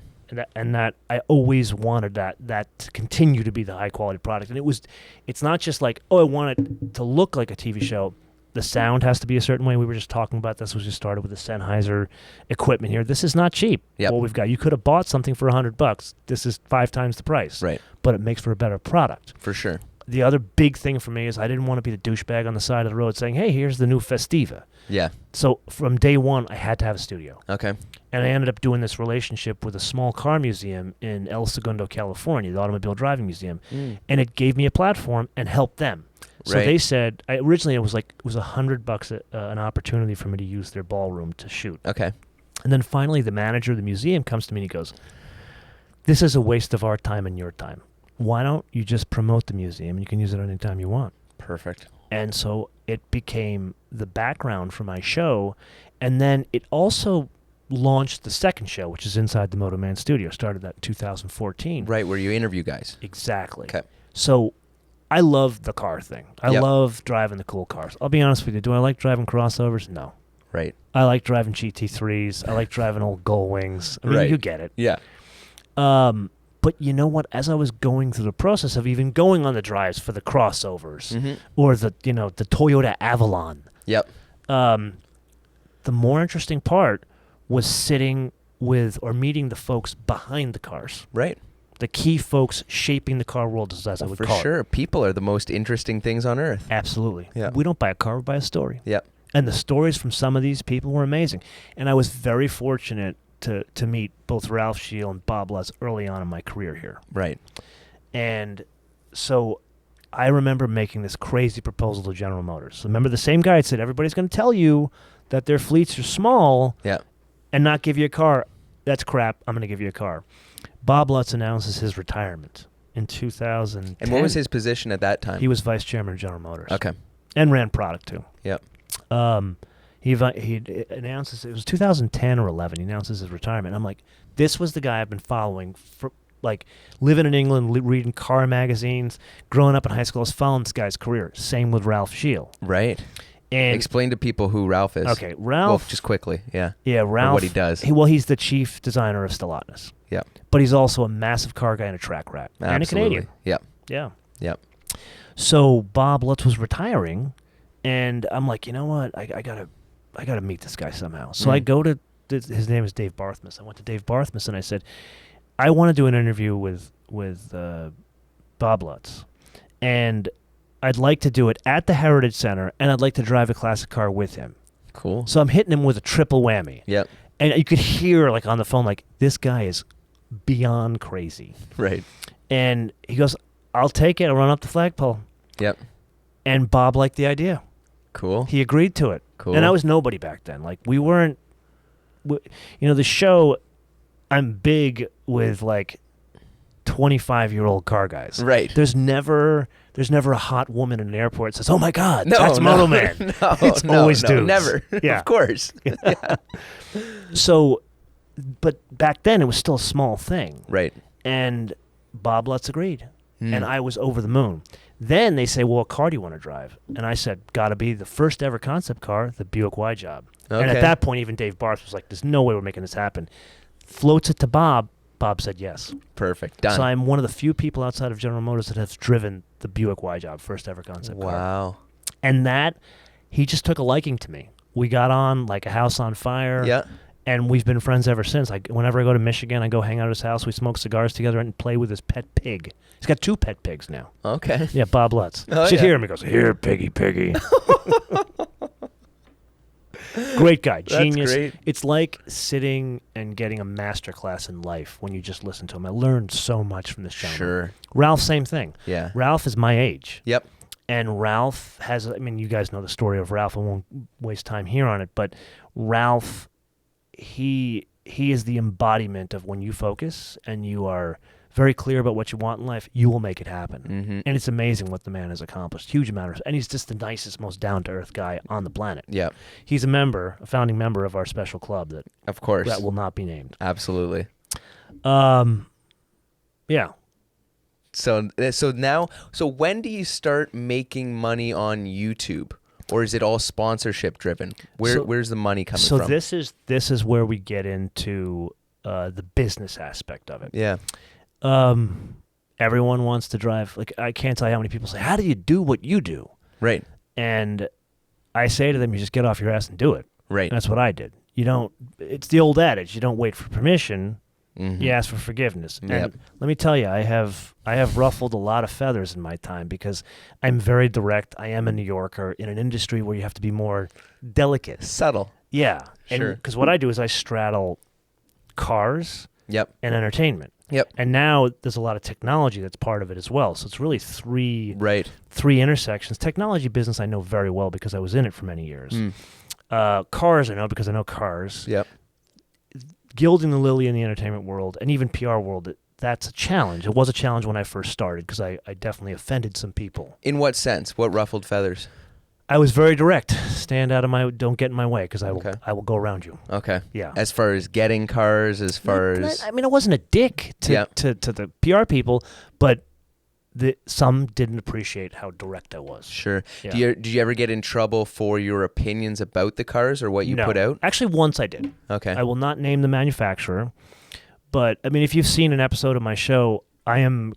And that I always wanted that to continue to be the high quality product. And it's not just like, oh, I want it to look like a TV show. The sound has to be a certain way. We were just talking about this. We just started with the Sennheiser equipment here. This is not cheap. Yep. What we've got. You could have bought something for $100. This is 5 times the price. Right. But it makes for a better product. For sure. The other big thing for me is I didn't want to be the douchebag on the side of the road saying, hey, here's the new Festiva. Yeah. So from day one, I had to have a studio. Okay. And I ended up doing this relationship with a small car museum in El Segundo, California, the Automobile Driving Museum. And it gave me a platform and helped them. So they said, originally it was $100 an opportunity for me to use their ballroom to shoot. Okay. And then finally the manager of the museum comes to me and he goes, this is a waste of our time and your time. Why don't you just promote the museum and you can use it anytime you want? Perfect. And so it became the background for my show. And then it also launched the second show, which is inside the MotoMan studio. Started that in 2014. Right, where you interview guys. Exactly. Okay. So I love the car thing. I love driving the cool cars. I'll be honest with you. Do I like driving crossovers? No. Right. I like driving GT3s. I like driving old Gullwings. I mean, you get it. Yeah. But you know what? As I was going through the process of even going on the drives for the crossovers or the Toyota Avalon. Yep. The more interesting part was sitting with or meeting the folks behind the cars. Right. The key folks shaping the car world, as I would call it. For sure. People are the most interesting things on earth. Absolutely. Yeah. We don't buy a car, we buy a story. Yep. And the stories from some of these people were amazing. And I was very fortunate to meet both Ralph Scheel and Bob Lutz early on in my career here. Right. And so I remember making this crazy proposal to General Motors. So remember the same guy had said, everybody's going to tell you that their fleets are small and not give you a car. That's crap. I'm going to give you a car. Bob Lutz announces his retirement in 2010. And what was his position at that time? He was vice chairman of General Motors. Okay. And ran product too. Yep. He announces, it was 2010 or 11, he announces his retirement. I'm like, this was the guy I've been following for, like, living in England, reading car magazines, growing up in high school. I was following this guy's career. Same with Ralph Scheel. Right. And explain to people who Ralph is. Okay, Ralph. Well, just quickly, yeah. Yeah, Ralph. Or what he does. He's the chief designer of Stellantis. Yeah. But he's also a massive car guy and a track rat. Absolutely. And a Canadian. Yep. Yeah. Yep. So Bob Lutz was retiring, and I'm like, you know what? I gotta meet this guy somehow. So I go to his name is Dave Barthmas. I went to Dave Barthmas and I said, I want to do an interview with Bob Lutz, and I'd like to do it at the Heritage Center, and I'd like to drive a classic car with him. Cool. So I'm hitting him with a triple whammy. Yep. And you could hear, like, on the phone, like, this guy is beyond crazy. Right. And he goes, I'll take it. I'll run up the flagpole. Yep. And Bob liked the idea. Cool. He agreed to it. Cool. And I was nobody back then. Like, we weren't, the show, I'm big with, like, 25-year-old car guys. Right. There's never a hot woman in an airport that says, "Oh my God, that's MotoMan." It's always dudes. Never. Yeah. Of course. Yeah. So, but back then it was still a small thing. Right. And Bob Lutz agreed. And I was over the moon. Then they say, well, what car do you want to drive? And I said, got to be the first ever concept car, the Buick Y-Job. Okay. And at that point, even Dave Barth was like, there's no way we're making this happen. Floats it to Bob. Bob said yes. Perfect. Done. So I'm one of the few people outside of General Motors that has driven the Buick Y-Job, first ever concept car. Wow. And that, he just took a liking to me. We got on like a house on fire. Yeah. And we've been friends ever since. Whenever I go to Michigan, I go hang out at his house. We smoke cigars together and play with his pet pig. He's got 2 pet pigs now. Okay. Yeah, Bob Lutz. Oh, You should hear him. He goes, "Here, piggy, piggy." Great guy. Genius. That's great. It's like sitting and getting a master class in life when you just listen to him. I learned so much from this gentleman. Sure. Ralph, same thing. Yeah. Ralph is my age. Yep. And Ralph has, I mean, you guys know the story of Ralph. I won't waste time here on it. But Ralph, he is the embodiment of when you focus and you are very clear about what you want in life, you will make it happen. Mm-hmm. And it's amazing what the man has accomplished. Huge amount of, and he's just the nicest, most down-to-earth guy on the planet. Yeah. He's a founding member of our special club that, Of course. that will not be named. Absolutely. Yeah. So when do you start making money on YouTube? Or is it all sponsorship driven? Where's the money coming from? So this is where we get into the business aspect of it. Yeah. Everyone wants to drive. Like, I can't tell you how many people say, "How do you do what you do?" Right. And I say to them, you just get off your ass and do it. Right. And that's what I did. You don't. It's the old adage. You don't wait for permission. Mm-hmm. You ask for forgiveness. Yep. And let me tell you, I have ruffled a lot of feathers in my time because I'm very direct. I am a New Yorker in an industry where you have to be more delicate. Subtle. Yeah. Sure. Because what I do is I straddle cars Yep. and entertainment. Yep. And now there's a lot of technology that's part of it as well. So it's really three intersections. Technology business I know very well because I was in it for many years. Cars I know because I know cars. Yep. Gilding the lily in the entertainment world and even PR world, that's a challenge. It was a challenge when I first started because I definitely offended some people. In what sense? What ruffled feathers? I was very direct. Don't get in my way because I will go around you. Okay. Yeah. As far as getting cars, as far as... I mean, I wasn't a dick to the PR people, but some didn't appreciate how direct I was. Sure. Yeah. Did you ever get in trouble for your opinions about the cars or what you put out? Actually, once I did. Okay. I will not name the manufacturer, but I mean, if you've seen an episode of my show, I am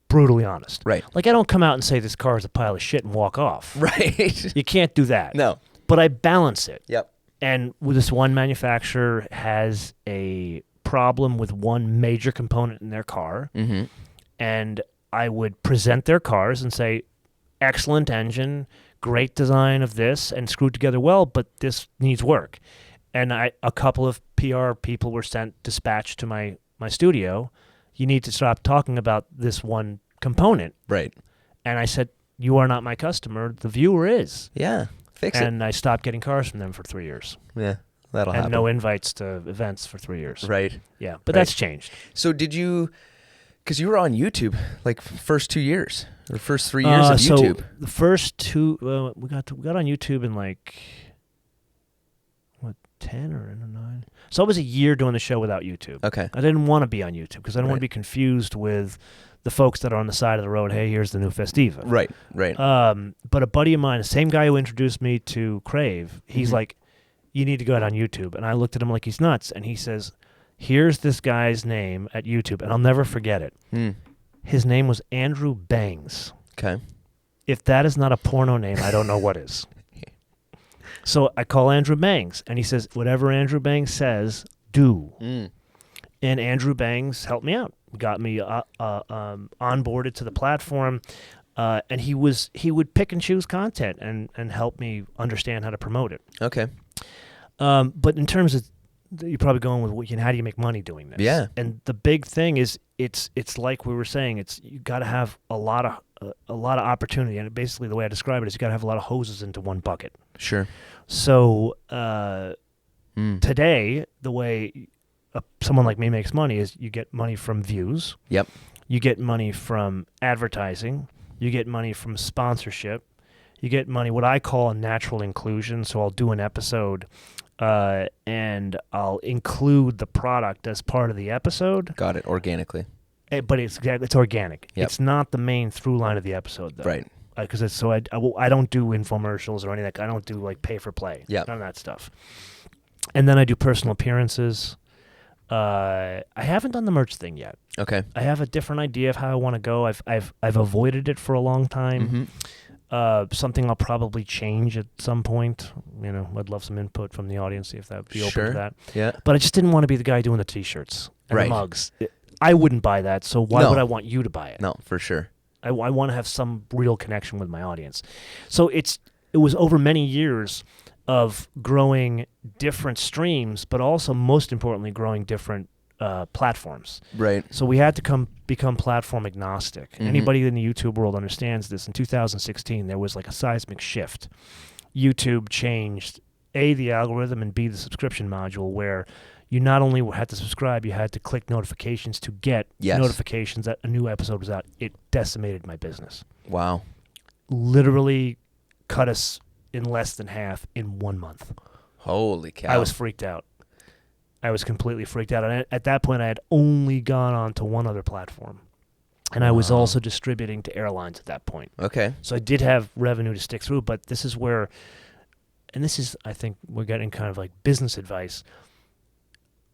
brutally honest. Right. Like, I don't come out and say this car is a pile of shit and walk off. Right. You can't do that. No. But I balance it. Yep. And with this one manufacturer has a problem with one major component in their car, and I would present their cars and say, excellent engine, great design of this, and screwed together well, but this needs work. And a couple of PR people were dispatched to my studio. You need to stop talking about this one component. Right. And I said, you are not my customer. The viewer is. Yeah. Fix it. And I stopped getting cars from them for 3 years. Yeah. That'll happen. And no invites to events for 3 years. Right. Yeah. But that's changed. So did you... Because you were on YouTube, like first 2 years or first 3 years of YouTube. So the first two, we got on YouTube in like 10 or 9. So I was a year doing the show without YouTube. Okay. I didn't want to be on YouTube because I didn't want to be confused with the folks that are on the side of the road. Hey, here's the new Festiva. Right. Right. But a buddy of mine, the same guy who introduced me to Crave, he's like, "You need to go out on YouTube." And I looked at him like he's nuts, and he says, "Here's this guy's name at YouTube," and I'll never forget it. His name was Andrew Bangs. Okay. If that is not a porno name, I don't know what is. So I call Andrew Bangs, and he says, "Whatever Andrew Bangs says, do." And Andrew Bangs helped me out, got me onboarded to the platform, and he would pick and choose content and help me understand how to promote it. Okay. But in terms of, you're probably going with, how do you make money doing this? Yeah. And the big thing is, it's like we were saying, you got to have a lot of opportunity, and basically the way I describe it is you got to have a lot of hoses into one bucket. Sure. So today, the way someone like me makes money is you get money from views. Yep. You get money from advertising. You get money from sponsorship. You get money, what I call a natural inclusion. So I'll do an episode and I'll include the product as part of the episode. Got it. Organically. But it's organic. Yep. It's not the main through line of the episode, though. Right. Because I don't do infomercials or anything. I don't do like pay for play. Yeah. None of that stuff. And then I do personal appearances. I haven't done the merch thing yet. Okay. I have a different idea of how I want to go. I've avoided it for a long time. Something I'll probably change at some point. I'd love some input from the audience, see if that would be open to that. Yeah. But I just didn't want to be the guy doing the T-shirts and the mugs. I wouldn't buy that, so why would I want you to buy it? No, for sure. I want to have some real connection with my audience. So it was over many years of growing different streams, but also, most importantly, growing different platforms. Right. So we had to become platform agnostic. Anybody in the YouTube world understands this. In 2016, there was like a seismic shift. YouTube changed, A, the algorithm, and B, the subscription module, where you not only had to subscribe, you had to click notifications to get notifications that a new episode was out. It decimated my business. Wow. Literally cut us in less than half in 1 month. Holy cow. I was freaked out. I was completely freaked out. And at that point, I had only gone on to one other platform. And I was also distributing to airlines at that point. Okay. So I did have revenue to stick through, but this is where, and this is, I think, we're getting kind of like business advice.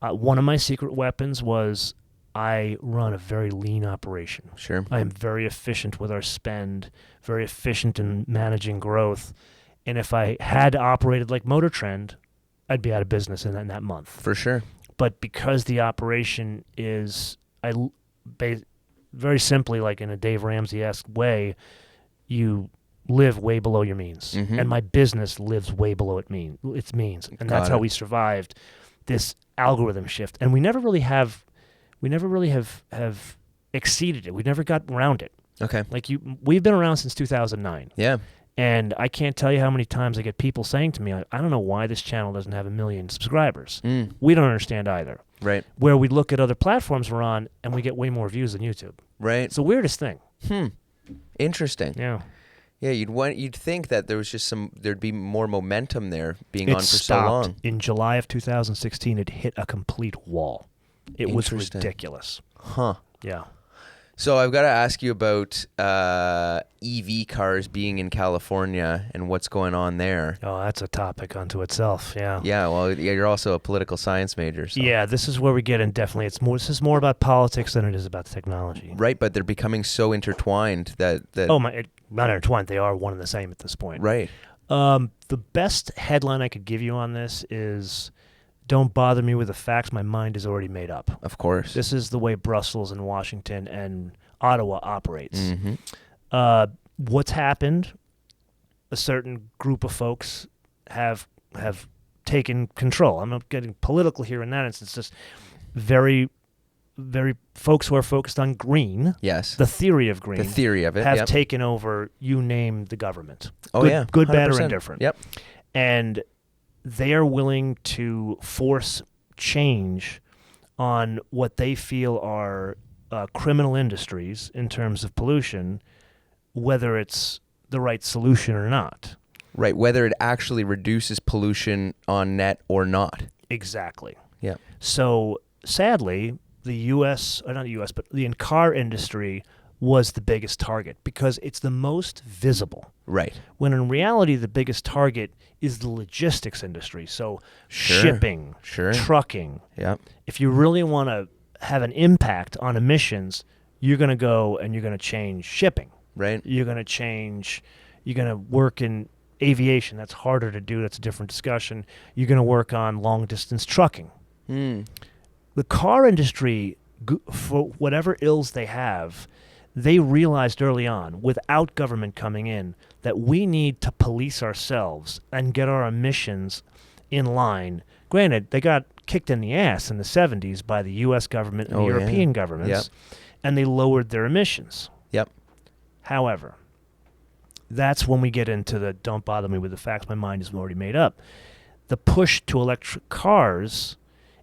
One of my secret weapons was I run a very lean operation. Sure. I am very efficient with our spend, very efficient in managing growth. And if I had operated like Motor Trend, I'd be out of business in that month. For sure. But because the operation is, very simply, like in a Dave Ramsey-esque way, you live way below your means. And my business lives way below its means. And that's how we survived this algorithm shift. And we never really have exceeded it. We never got around it. Okay. We've been around since 2009. Yeah. And I can't tell you how many times I get people saying to me, I don't know why this channel doesn't have 1 million subscribers. We don't understand either. Right. Where we look at other platforms we're on and we get way more views than YouTube. Right. It's the weirdest thing. Interesting. Yeah. Yeah, you'd think that there was just there'd be more momentum there being on for stopped. so long. In July of 2016, it hit a complete wall. It was ridiculous. Huh. Yeah. So I've got to ask you about EV cars being in California and what's going on there. Oh, that's a topic unto itself. Yeah. Yeah. Well, you're also a political science major. So. Yeah. This is where we get in. Definitely, this is more about politics than it is about technology. Right, but they're becoming so intertwined that. Not intertwined. They are one and the same at this point. Right. The best headline I could give you on this is, "Don't bother me with the facts. My mind is already made up." Of course. This is the way Brussels and Washington and Ottawa operates. What's happened? A certain group of folks have taken control. I'm not getting political here in that instance. Just very, very folks who are focused on green. Yes. The theory of green. The theory of it. Have taken over. You name the government. Oh, good, bad, or 100%. indifferent. Yep. And they are willing to force change on what they feel are criminal industries in terms of pollution, whether it's the right solution or not. Right, whether it actually reduces pollution on net or not. Exactly. Yeah. So sadly, the U.S., or not the U.S., but the car industry was the biggest target because it's the most visible. Right. When in reality, the biggest target is the logistics industry. So shipping, trucking. Yep. If you really want to have an impact on emissions, you're going to go and you're going to change shipping. Right. You're going to work in aviation. That's harder to do. That's a different discussion. You're going to work on long distance trucking. The car industry, for whatever ills they have, they realized early on, without government coming in, that we need to police ourselves and get our emissions in line. Granted, they got kicked in the ass in the 70s by the U.S. government and the European governments, and they lowered their emissions. Yep. However, that's when we get into the "don't bother me with the facts, my mind is already made up." The push to electric cars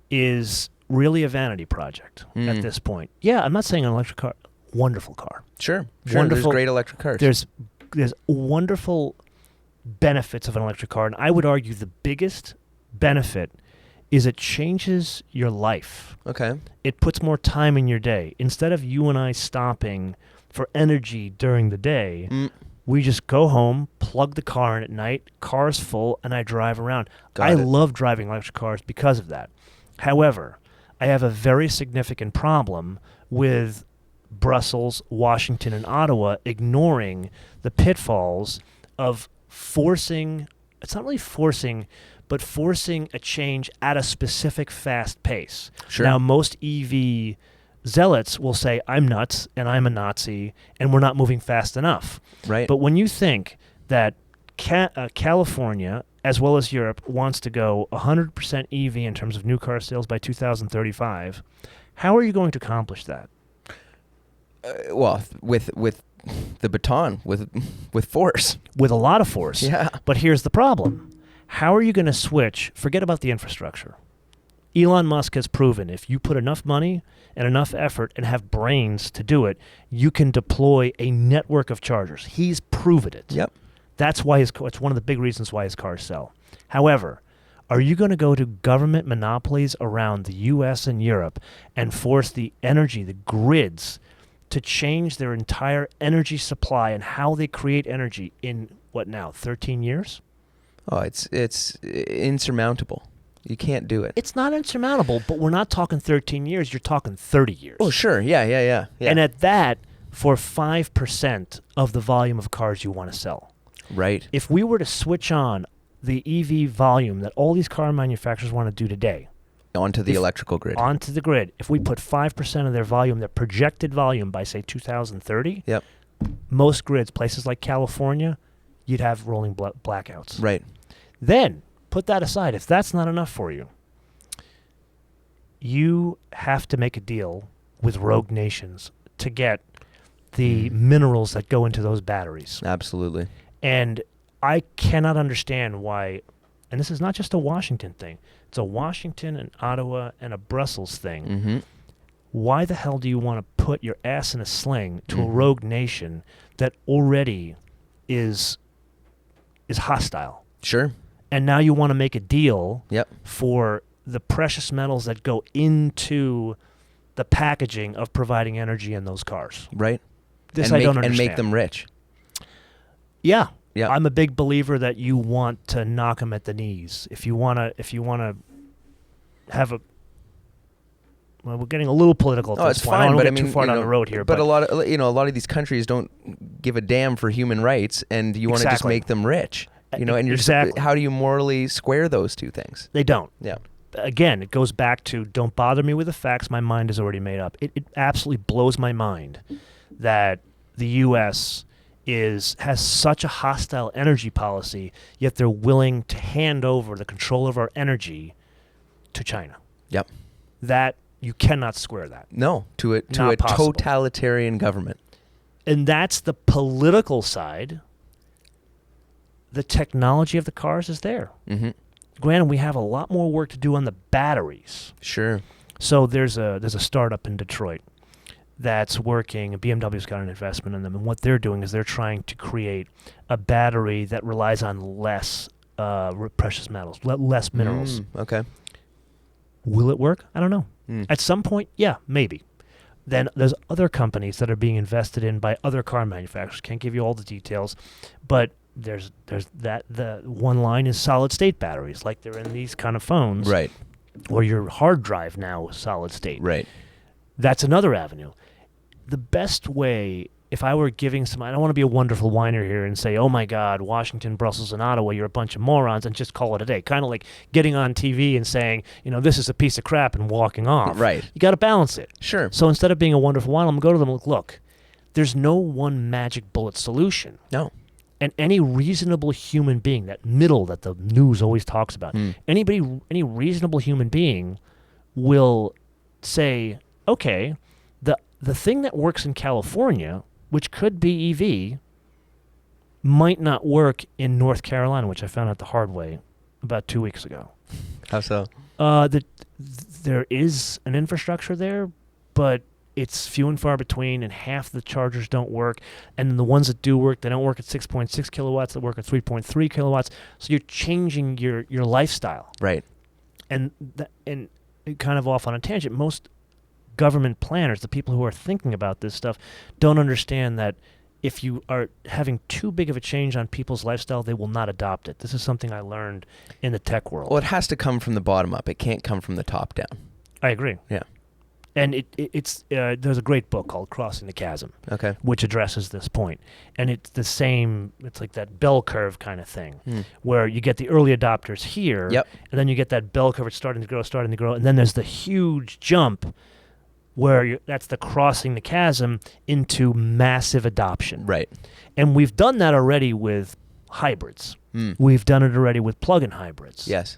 is really a vanity project at this point. Yeah, I'm not saying an electric car wonderful car. Sure. Wonderful. There's great electric cars. There's wonderful benefits of an electric car, and I would argue the biggest benefit is it changes your life. Okay. It puts more time in your day. Instead of you and I stopping for energy during the day, we just go home, plug the car in at night, car's full, and I drive around. I love driving electric cars because of that. However, I have a very significant problem with Brussels, Washington, and Ottawa ignoring the pitfalls of forcing, it's not really forcing, but forcing a change at a specific fast pace. Sure. Now, most EV zealots will say, I'm nuts and I'm a Nazi and we're not moving fast enough. Right. But when you think that California, as well as Europe, wants to go 100% EV in terms of new car sales by 2035, how are you going to accomplish that? Well, with the baton, with force. With a lot of force. Yeah. But here's the problem. How are you going to switch? Forget about the infrastructure. Elon Musk has proven if you put enough money and enough effort and have brains to do it, you can deploy a network of chargers. He's proven it. Yep. That's why it's one of the big reasons why his cars sell. However, are you going to go to government monopolies around the U.S. and Europe and force the energy, the grids, to change their entire energy supply and how they create energy in, 13 years? Oh, it's insurmountable. You can't do it. It's not insurmountable, but we're not talking 13 years. You're talking 30 years. Oh, sure. Yeah. And at that, for 5% of the volume of cars you want to sell. Right. If we were to switch on the EV volume that all these car manufacturers want to do today. Onto the electrical grid. Onto the grid. If we put 5% of their volume, their projected volume by, say, 2030, yep. Most grids, places like California, you'd have rolling blackouts. Right. Then, put that aside. If that's not enough for you, you have to make a deal with rogue nations to get the minerals that go into those batteries. Absolutely. And I cannot understand why, and this is not just a Washington thing, it's a Washington and Ottawa and a Brussels thing. Mm-hmm. Why the hell do you want to put your ass in a sling to a rogue nation that already is hostile? Sure. And now you want to make a deal Yep. for the precious metals that go into the packaging of providing energy in those cars. Right. This I don't understand. And make them rich. Yeah. Yeah. I'm a big believer that you want to knock them at the knees. If you want to have a, well, we're getting a little political at this it's point. fine, I don't but want to get too far down the road here. But a lot of these countries don't give a damn for human rights, and you want to just make them rich. And how do you morally square those two things? They don't. Yeah. Again, it goes back to don't bother me with the facts. My mind is already made up. It absolutely blows my mind that the U.S. has such a hostile energy policy, yet they're willing to hand over the control of our energy to China. Yep. That you cannot square that. No, to a totalitarian government. And that's the political side. The technology of the cars is there. Mm-hmm. Granted, we have a lot more work to do on the batteries. Sure. So there's a startup in Detroit that's working. BMW's got an investment in them, and what they're doing is they're trying to create a battery that relies on less precious metals, less minerals. Okay. Will it work? I don't know. At some point, yeah, maybe. Then there's other companies that are being invested in by other car manufacturers. Can't give you all the details, but there's that. The one line is solid state batteries, like they're in these kind of phones, right? Or your hard drive now is solid state, right? That's another avenue. The best way, if I were giving some, I don't want to be a wonderful whiner here and say, oh my God, Washington, Brussels, and Ottawa, you're a bunch of morons, and just call it a day. Kind of like getting on TV and saying, this is a piece of crap and walking off. Right. You got to balance it. Sure. So instead of being a wonderful whiner, I'm going to go to them and look, there's no one magic bullet solution. No. And any reasonable human being, that middle that the news always talks about, any reasonable human being will say, okay, the thing that works in California, which could be EV, might not work in North Carolina, which I found out the hard way about 2 weeks ago. How so? There is an infrastructure there, but it's few and far between, and half the chargers don't work. And then the ones that do work, they don't work at 6.6 kilowatts, they work at 3.3 kilowatts. So you're changing your lifestyle. Right. And kind of off on a tangent, most government planners, the people who are thinking about this stuff, don't understand that if you are having too big of a change on people's lifestyle, they will not adopt it. This is something I learned in the tech world. Well, it has to come from the bottom up. It can't come from the top down. I agree. Yeah. And it's there's a great book called Crossing the Chasm, okay, which addresses this point. And it's the same, it's like that bell curve kind of thing, where you get the early adopters here, Yep. and then you get that bell curve, it's starting to grow, and then there's the huge jump where that's the crossing the chasm into massive adoption. Right. And we've done that already with hybrids. We've done it already with plug-in hybrids. Yes.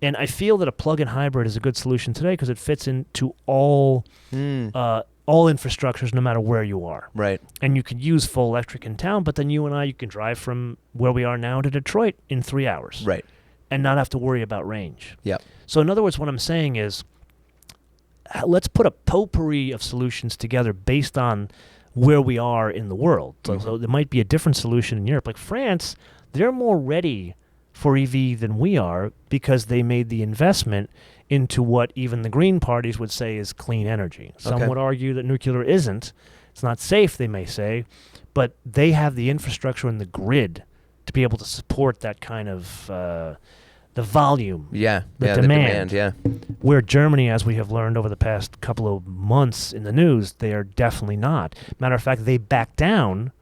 And I feel that a plug-in hybrid is a good solution today because it fits into all infrastructures no matter where you are. Right. And you can use full electric in town, but then you can drive from where we are now to Detroit in 3 hours. Right. And not have to worry about range. Yep. So in other words, what I'm saying is, let's put a potpourri of solutions together based on where we are in the world. So there might be a different solution in Europe. Like France, they're more ready for EV than we are because they made the investment into what even the green parties would say is clean energy. Some would argue that nuclear isn't. It's not safe, they may say, but they have the infrastructure and the grid to be able to support that kind of the volume, the demand. Yeah. Where Germany, as we have learned over the past couple of months in the news, they are definitely not. Matter of fact, they backed down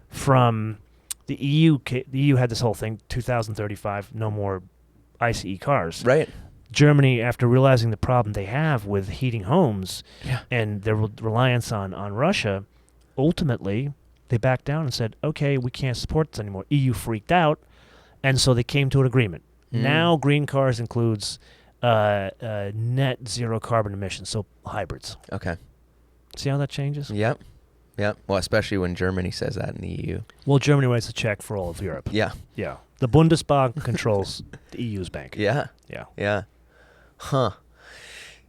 from the EU. The EU had this whole thing, 2035, no more ICE cars. Right. Germany, after realizing the problem they have with heating homes and their reliance on Russia, ultimately they backed down and said, okay, we can't support this anymore. EU freaked out, and so they came to an agreement. Now green cars includes net zero carbon emissions, so hybrids. Okay. See how that changes? Yep. Yep. Well, especially when Germany says that in the EU. Well, Germany writes a check for all of Europe. Yeah. Yeah. The Bundesbank controls the EU's bank. Yeah. Yeah. Yeah. Huh.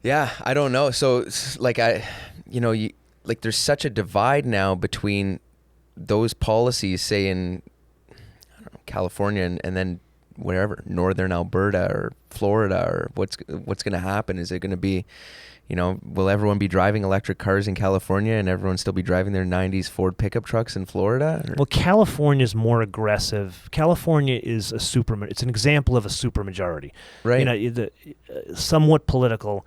Yeah, I don't know. So, like, there's such a divide now between those policies, say in California and then wherever, northern Alberta or Florida, or what's going to happen? Is it going to be, will everyone be driving electric cars in California and everyone still be driving their 90s Ford pickup trucks in Florida? Or? Well, California is more aggressive. California is it's an example of a supermajority. Right. Somewhat political.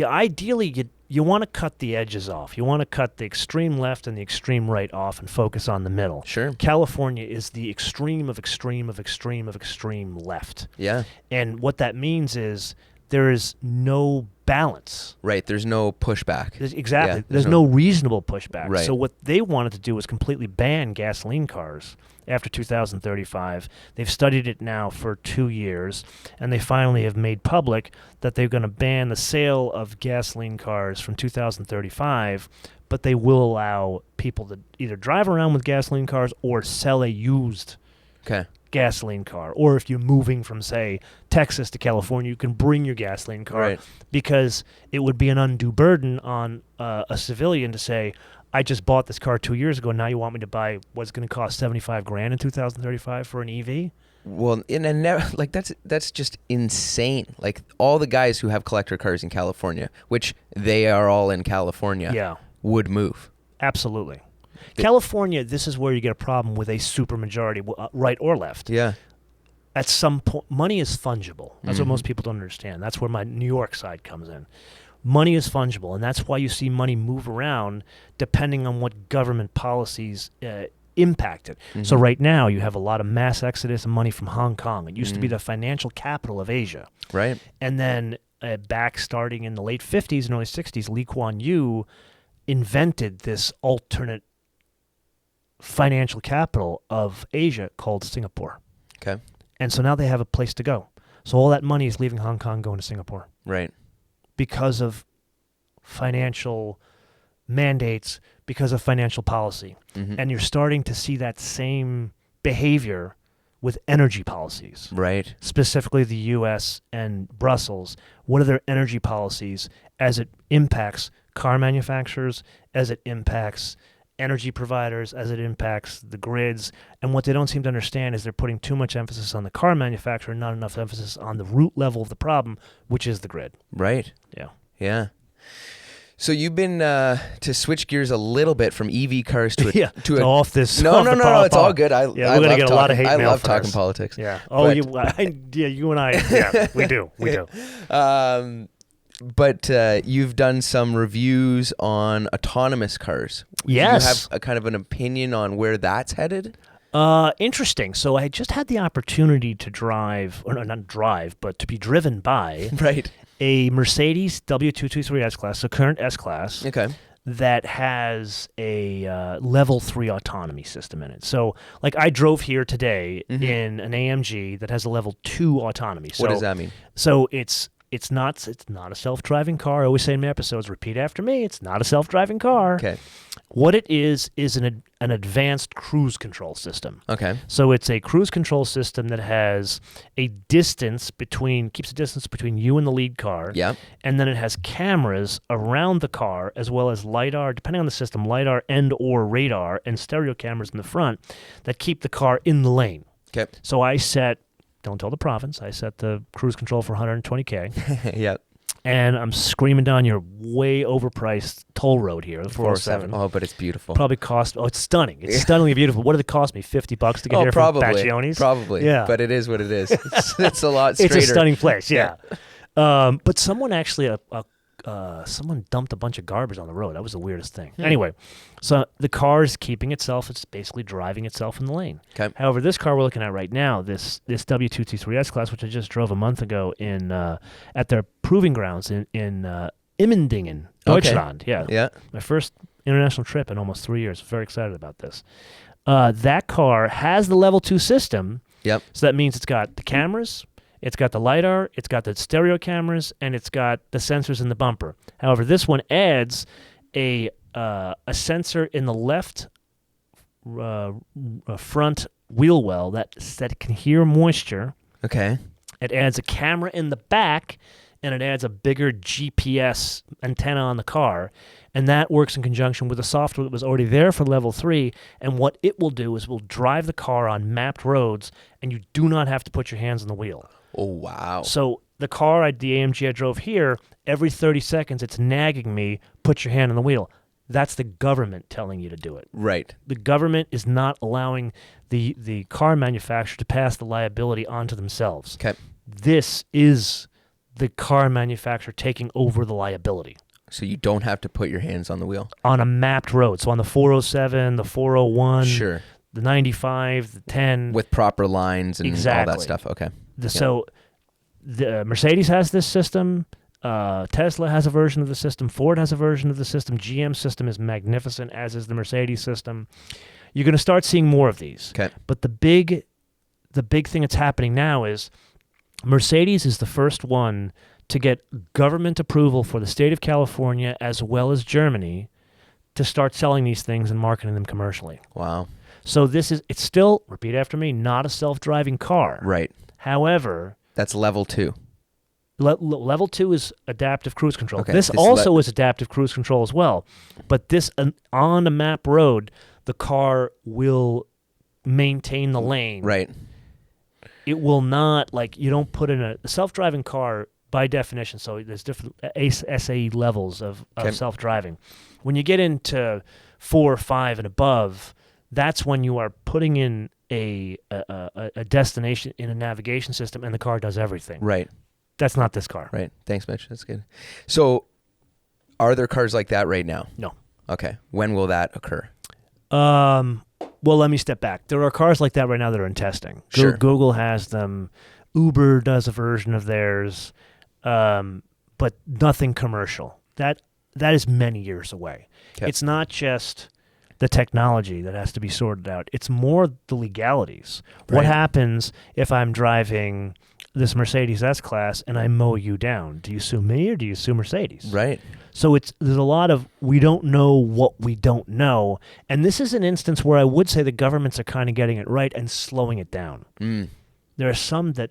Ideally, you want to cut the edges off. You want to cut the extreme left and the extreme right off and focus on the middle. Sure. California is the extreme of extreme of extreme of extreme left. Yeah. And what that means is there is no balance. Right. There's no pushback. Exactly. Yeah, there's no reasonable pushback. Right. So what they wanted to do was completely ban gasoline cars after 2035. They've studied it now for 2 years, and they finally have made public that they're going to ban the sale of gasoline cars from 2035, but they will allow people to either drive around with gasoline cars or sell a used gasoline car. Or if you're moving from, say, Texas to California, you can bring your gasoline car, because it would be an undue burden on a civilian to say, I just bought this car 2 years ago. Now you want me to buy what's going to cost $75,000 in 2035 for an EV? Well, that's just insane. Like, all the guys who have collector cars in California, which they are all in California, would move. Absolutely. California, this is where you get a problem with a supermajority, right or left. Yeah. At some point, money is fungible. That's what most people don't understand. That's where my New York side comes in. Money is fungible, and that's why you see money move around depending on what government policies impact it. So right now, you have a lot of mass exodus of money from Hong Kong. It used to be the financial capital of Asia. Right. And then back starting in the late 50s and early 60s, Lee Kuan Yew invented this alternate financial capital of Asia called Singapore. Okay. And so now they have a place to go. So all that money is leaving Hong Kong, going to Singapore. Right. Because of financial mandates, because of financial policy. And you're starting to see that same behavior with energy policies. Right. Specifically the U.S. and Brussels. What are their energy policies as it impacts car manufacturers, as it impacts energy providers, as it impacts the grids. And what they don't seem to understand is they're putting too much emphasis on the car manufacturer, not enough emphasis on the root level of the problem, which is the grid. Right. Yeah. Yeah. So you've been to switch gears a little bit from EV cars to off this. No, it's all good. We're gonna get a lot of hate mail. I love for talking us. politics. Yeah. Oh, you and I. Yeah, we do. But you've done some reviews on autonomous cars. Yes. Do you have a kind of an opinion on where that's headed? Interesting. So I just had the opportunity to drive, or not drive, but to be driven by a Mercedes W223 S-Class, so current S-Class, that has a level 3 autonomy system in it. So, like, I drove here today in an AMG that has a level 2 autonomy. So, what does that mean? So it's not a self-driving car. I always say in my episodes, repeat after me, it's not a self-driving car. Okay. What it is an advanced cruise control system. Okay. So it's a cruise control system that has keeps a distance between you and the lead car. Yeah. And then it has cameras around the car, as well as LiDAR, depending on the system, LiDAR and or radar, and stereo cameras in the front that keep the car in the lane. Okay. So don't tell the province, I set the cruise control for 120K. Yeah. And I'm screaming down your way overpriced toll road here, the 407. Oh, but it's beautiful. Probably it's stunning. It's stunningly beautiful. What did it cost me? $50 to get here from Baccioni's? Probably. Yeah. But it is what it is. It's a lot straighter. It's a stunning place, yeah. But someone actually, someone dumped a bunch of garbage on the road. That was the weirdest thing. Anyway, so the car is keeping itself. It's basically driving itself in the lane. Okay. However, this car we're looking at right now, this W223 S-Class, which I just drove a month ago at their proving grounds in Immendingen, Deutschland. Okay. Yeah. My first international trip in almost 3 years. Very excited about this. That car has the level 2 system. Yep. So that means it's got the cameras, it's got the LiDAR, it's got the stereo cameras, and it's got the sensors in the bumper. However, this one adds a sensor in the left front wheel well that can hear moisture. Okay. It adds a camera in the back, and it adds a bigger GPS antenna on the car. And that works in conjunction with the software that was already there for level 3. And what it will do is will drive the car on mapped roads, and you do not have to put your hands on the wheel. Oh, wow. So the AMG I drove here, every 30 seconds it's nagging me, put your hand on the wheel. That's the government telling you to do it. Right. The government is not allowing the car manufacturer to pass the liability onto themselves. Okay. This is the car manufacturer taking over the liability. So you don't have to put your hands on the wheel? On a mapped road. So on the 407, the 401, sure, the 95, the 10. With proper lines and all that stuff. Okay. So the Mercedes has this system. Tesla has a version of the system. Ford has a version of the system. GM system is magnificent, as is the Mercedes system. You're going to start seeing more of these. Okay. But the big thing that's happening now is Mercedes is the first one to get government approval for the state of California as well as Germany to start selling these things and marketing them commercially. Wow. So it's still, repeat after me, not a self-driving car. Right. However, that's level 2. Level 2 is adaptive cruise control. Okay, this also is adaptive cruise control as well. But this, on a map road, the car will maintain the lane. Right. It will not, you don't put in a self-driving car, by definition, so there's different SAE levels of self-driving. When you get into 4 or 5 and above, that's when you are putting in a destination in a navigation system, and the car does everything. Right. That's not this car. Right. Thanks, Mitch. That's good. So, are there cars like that right now? No. Okay. When will that occur? Well, let me step back. There are cars like that right now that are in testing. Sure. Google has them. Uber does a version of theirs, but nothing commercial. That is many years away. Okay. It's not just the technology that has to be sorted out. It's more the legalities. Right. What happens if I'm driving this Mercedes S-Class and I mow you down? Do you sue me or do you sue Mercedes? Right. So there's a lot of we don't know what we don't know. And this is an instance where I would say the governments are kind of getting it right and slowing it down. Mm. There are some that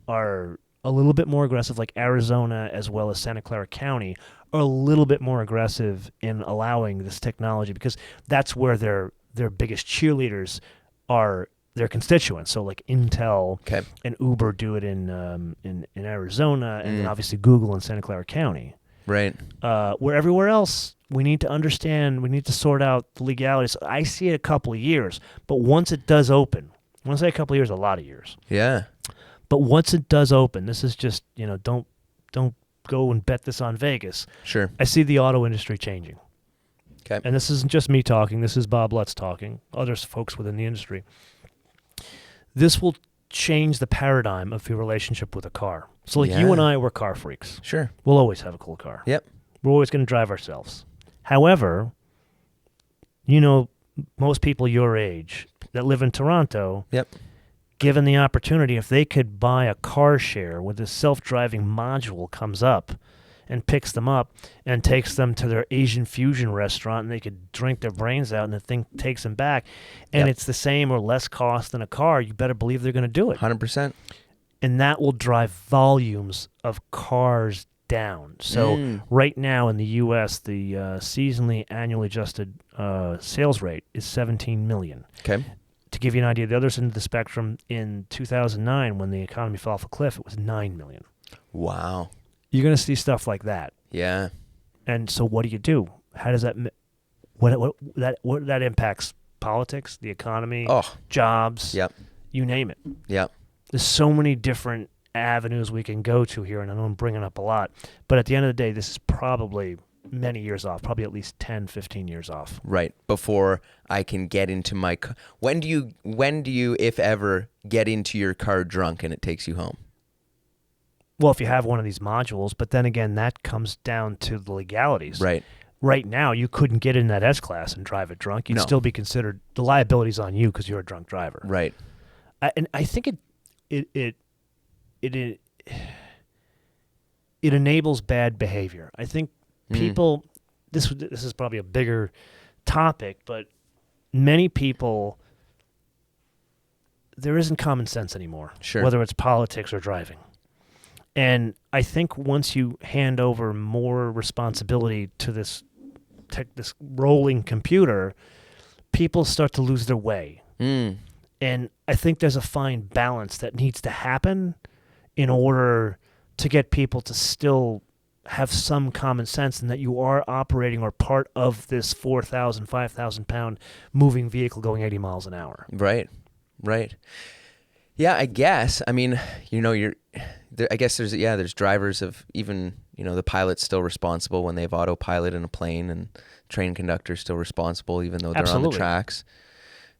are a little bit more aggressive, like Arizona as well as Santa Clara County, are a little bit more aggressive in allowing this technology because that's where their biggest cheerleaders are their constituents. So like Intel and Uber do it in Arizona, and then obviously Google in Santa Clara County. Right. Where everywhere else, we need to understand, we need to sort out the legalities. I see it a couple of years, but once it does open, when I say a couple of years, a lot of years. Yeah. But once it does open, this is just, don't go and bet this on Vegas. Sure. I see the auto industry changing. Okay. And this isn't just me talking. This is Bob Lutz talking, other folks within the industry. This will change the paradigm of your relationship with a car. So like you and I, we're car freaks. Sure. We'll always have a cool car. Yep. We're always going to drive ourselves. However, most people your age that live in Toronto, given the opportunity, if they could buy a car share where the self-driving module comes up and picks them up and takes them to their Asian fusion restaurant, and they could drink their brains out and the thing takes them back, and it's the same or less cost than a car, you better believe they're going to do it. 100%. And that will drive volumes of cars down. So right now in the U.S., the seasonally annually adjusted sales rate is 17 million. Okay. To give you an idea, the other end of the spectrum, in 2009, when the economy fell off a cliff, it was 9 million. Wow. You're going to see stuff like that. Yeah. And so what do? How does that what that impacts politics, the economy, jobs, you name it. Yep. There's so many different avenues we can go to here, and I know I'm bringing up a lot, but at the end of the day, this is probably many years off, probably at least 10, 15 years off. Right. Before I can get into my car. When do you, if ever, get into your car drunk and it takes you home? Well, if you have one of these modules, but then again, that comes down to the legalities. Right. Right now, you couldn't get in that S-Class and drive it drunk. You'd still be considered, the liability's on you because you're a drunk driver. Right. And I think it enables bad behavior. I think people, this is probably a bigger topic, but many people, there isn't common sense anymore, whether it's politics or driving. And I think once you hand over more responsibility to this rolling computer, people start to lose their way. And I think there's a fine balance that needs to happen in order to get people to still have some common sense and that you are operating or part of this 4,000, 5,000 pound moving vehicle going 80 miles an hour. Right. Yeah, I guess. I mean, I guess there's drivers of even, the pilot's still responsible when they have autopilot in a plane, and train conductor's still responsible even though they're on the tracks.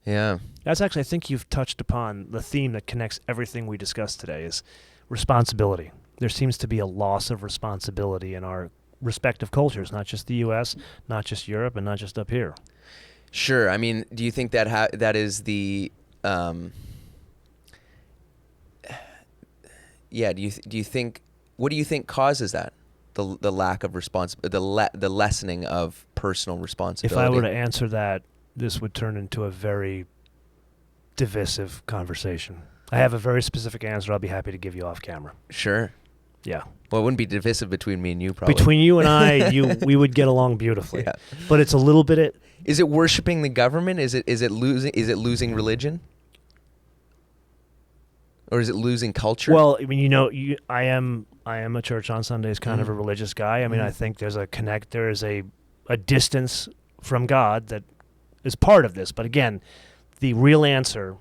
Yeah. That's actually, I think you've touched upon the theme that connects everything we discussed today is responsibility. There seems to be a loss of responsibility in our respective cultures, not just the U.S., not just Europe, and not just up here. Sure. I mean, do you think that that is the... do you think, what do you think causes that? The lack of the lessening of personal responsibility? If I were to answer that, this would turn into a very divisive conversation. I have a very specific answer I'll be happy to give you off camera. Sure. Yeah. Well, it wouldn't be divisive between me and you, probably. Between you and I, we would get along beautifully. Yeah. But it's a little bit... Is it worshiping the government? Is it losing religion? Or is it losing culture? Well, I mean, I am a church on Sundays kind of a religious guy. I mean, I think there is a distance from God that is part of this. But again, the real answer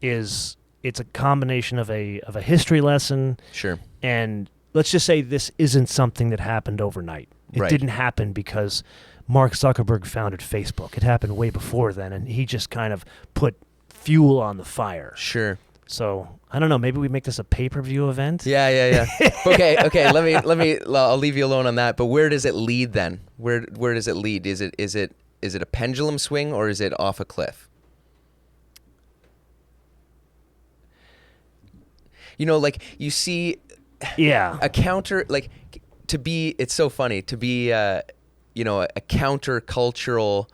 is it's a combination of a history lesson. Sure. And let's just say this isn't something that happened overnight. It didn't happen because Mark Zuckerberg founded Facebook. It happened way before then, and he just kind of put fuel on the fire. Sure. So I don't know. Maybe we make this a pay-per-view event. Yeah. Okay. I'll leave you alone on that. But where does it lead then? Where does it lead? Is it a pendulum swing, or is it off a cliff? Like you see, a counter, like it's so funny to be a counter-cultural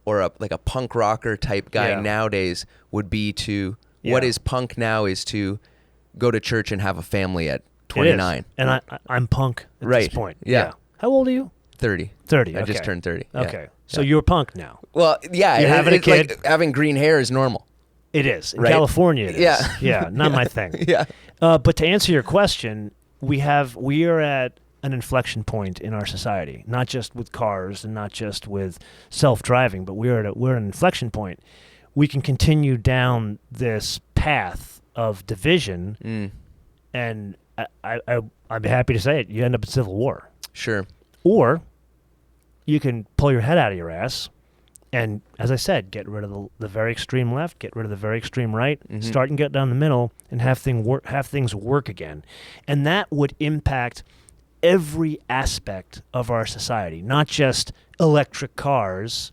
or a punk rocker type guy nowadays would be to. What is punk now is to go to church and have a family at 29. And I'm punk at Right. this point. Yeah. How old are you? 30. 30. I Okay. just turned 30. Okay. So you're punk now. Well, yeah. You having a kid? Like having green hair is normal. It is. In Right. California, it is. Yeah. Yeah, not my thing. Yeah. But to answer your question, we are at an inflection point in our society, not just with cars and not just with self-driving, but we're at an inflection point. We can continue down this path of division, and I'd be happy to say it. You end up in civil war. Sure. Or you can pull your head out of your ass and, as I said, get rid of the very extreme left, get rid of the very extreme right, start and get down the middle, and have things work again. And that would impact every aspect of our society, not just electric cars,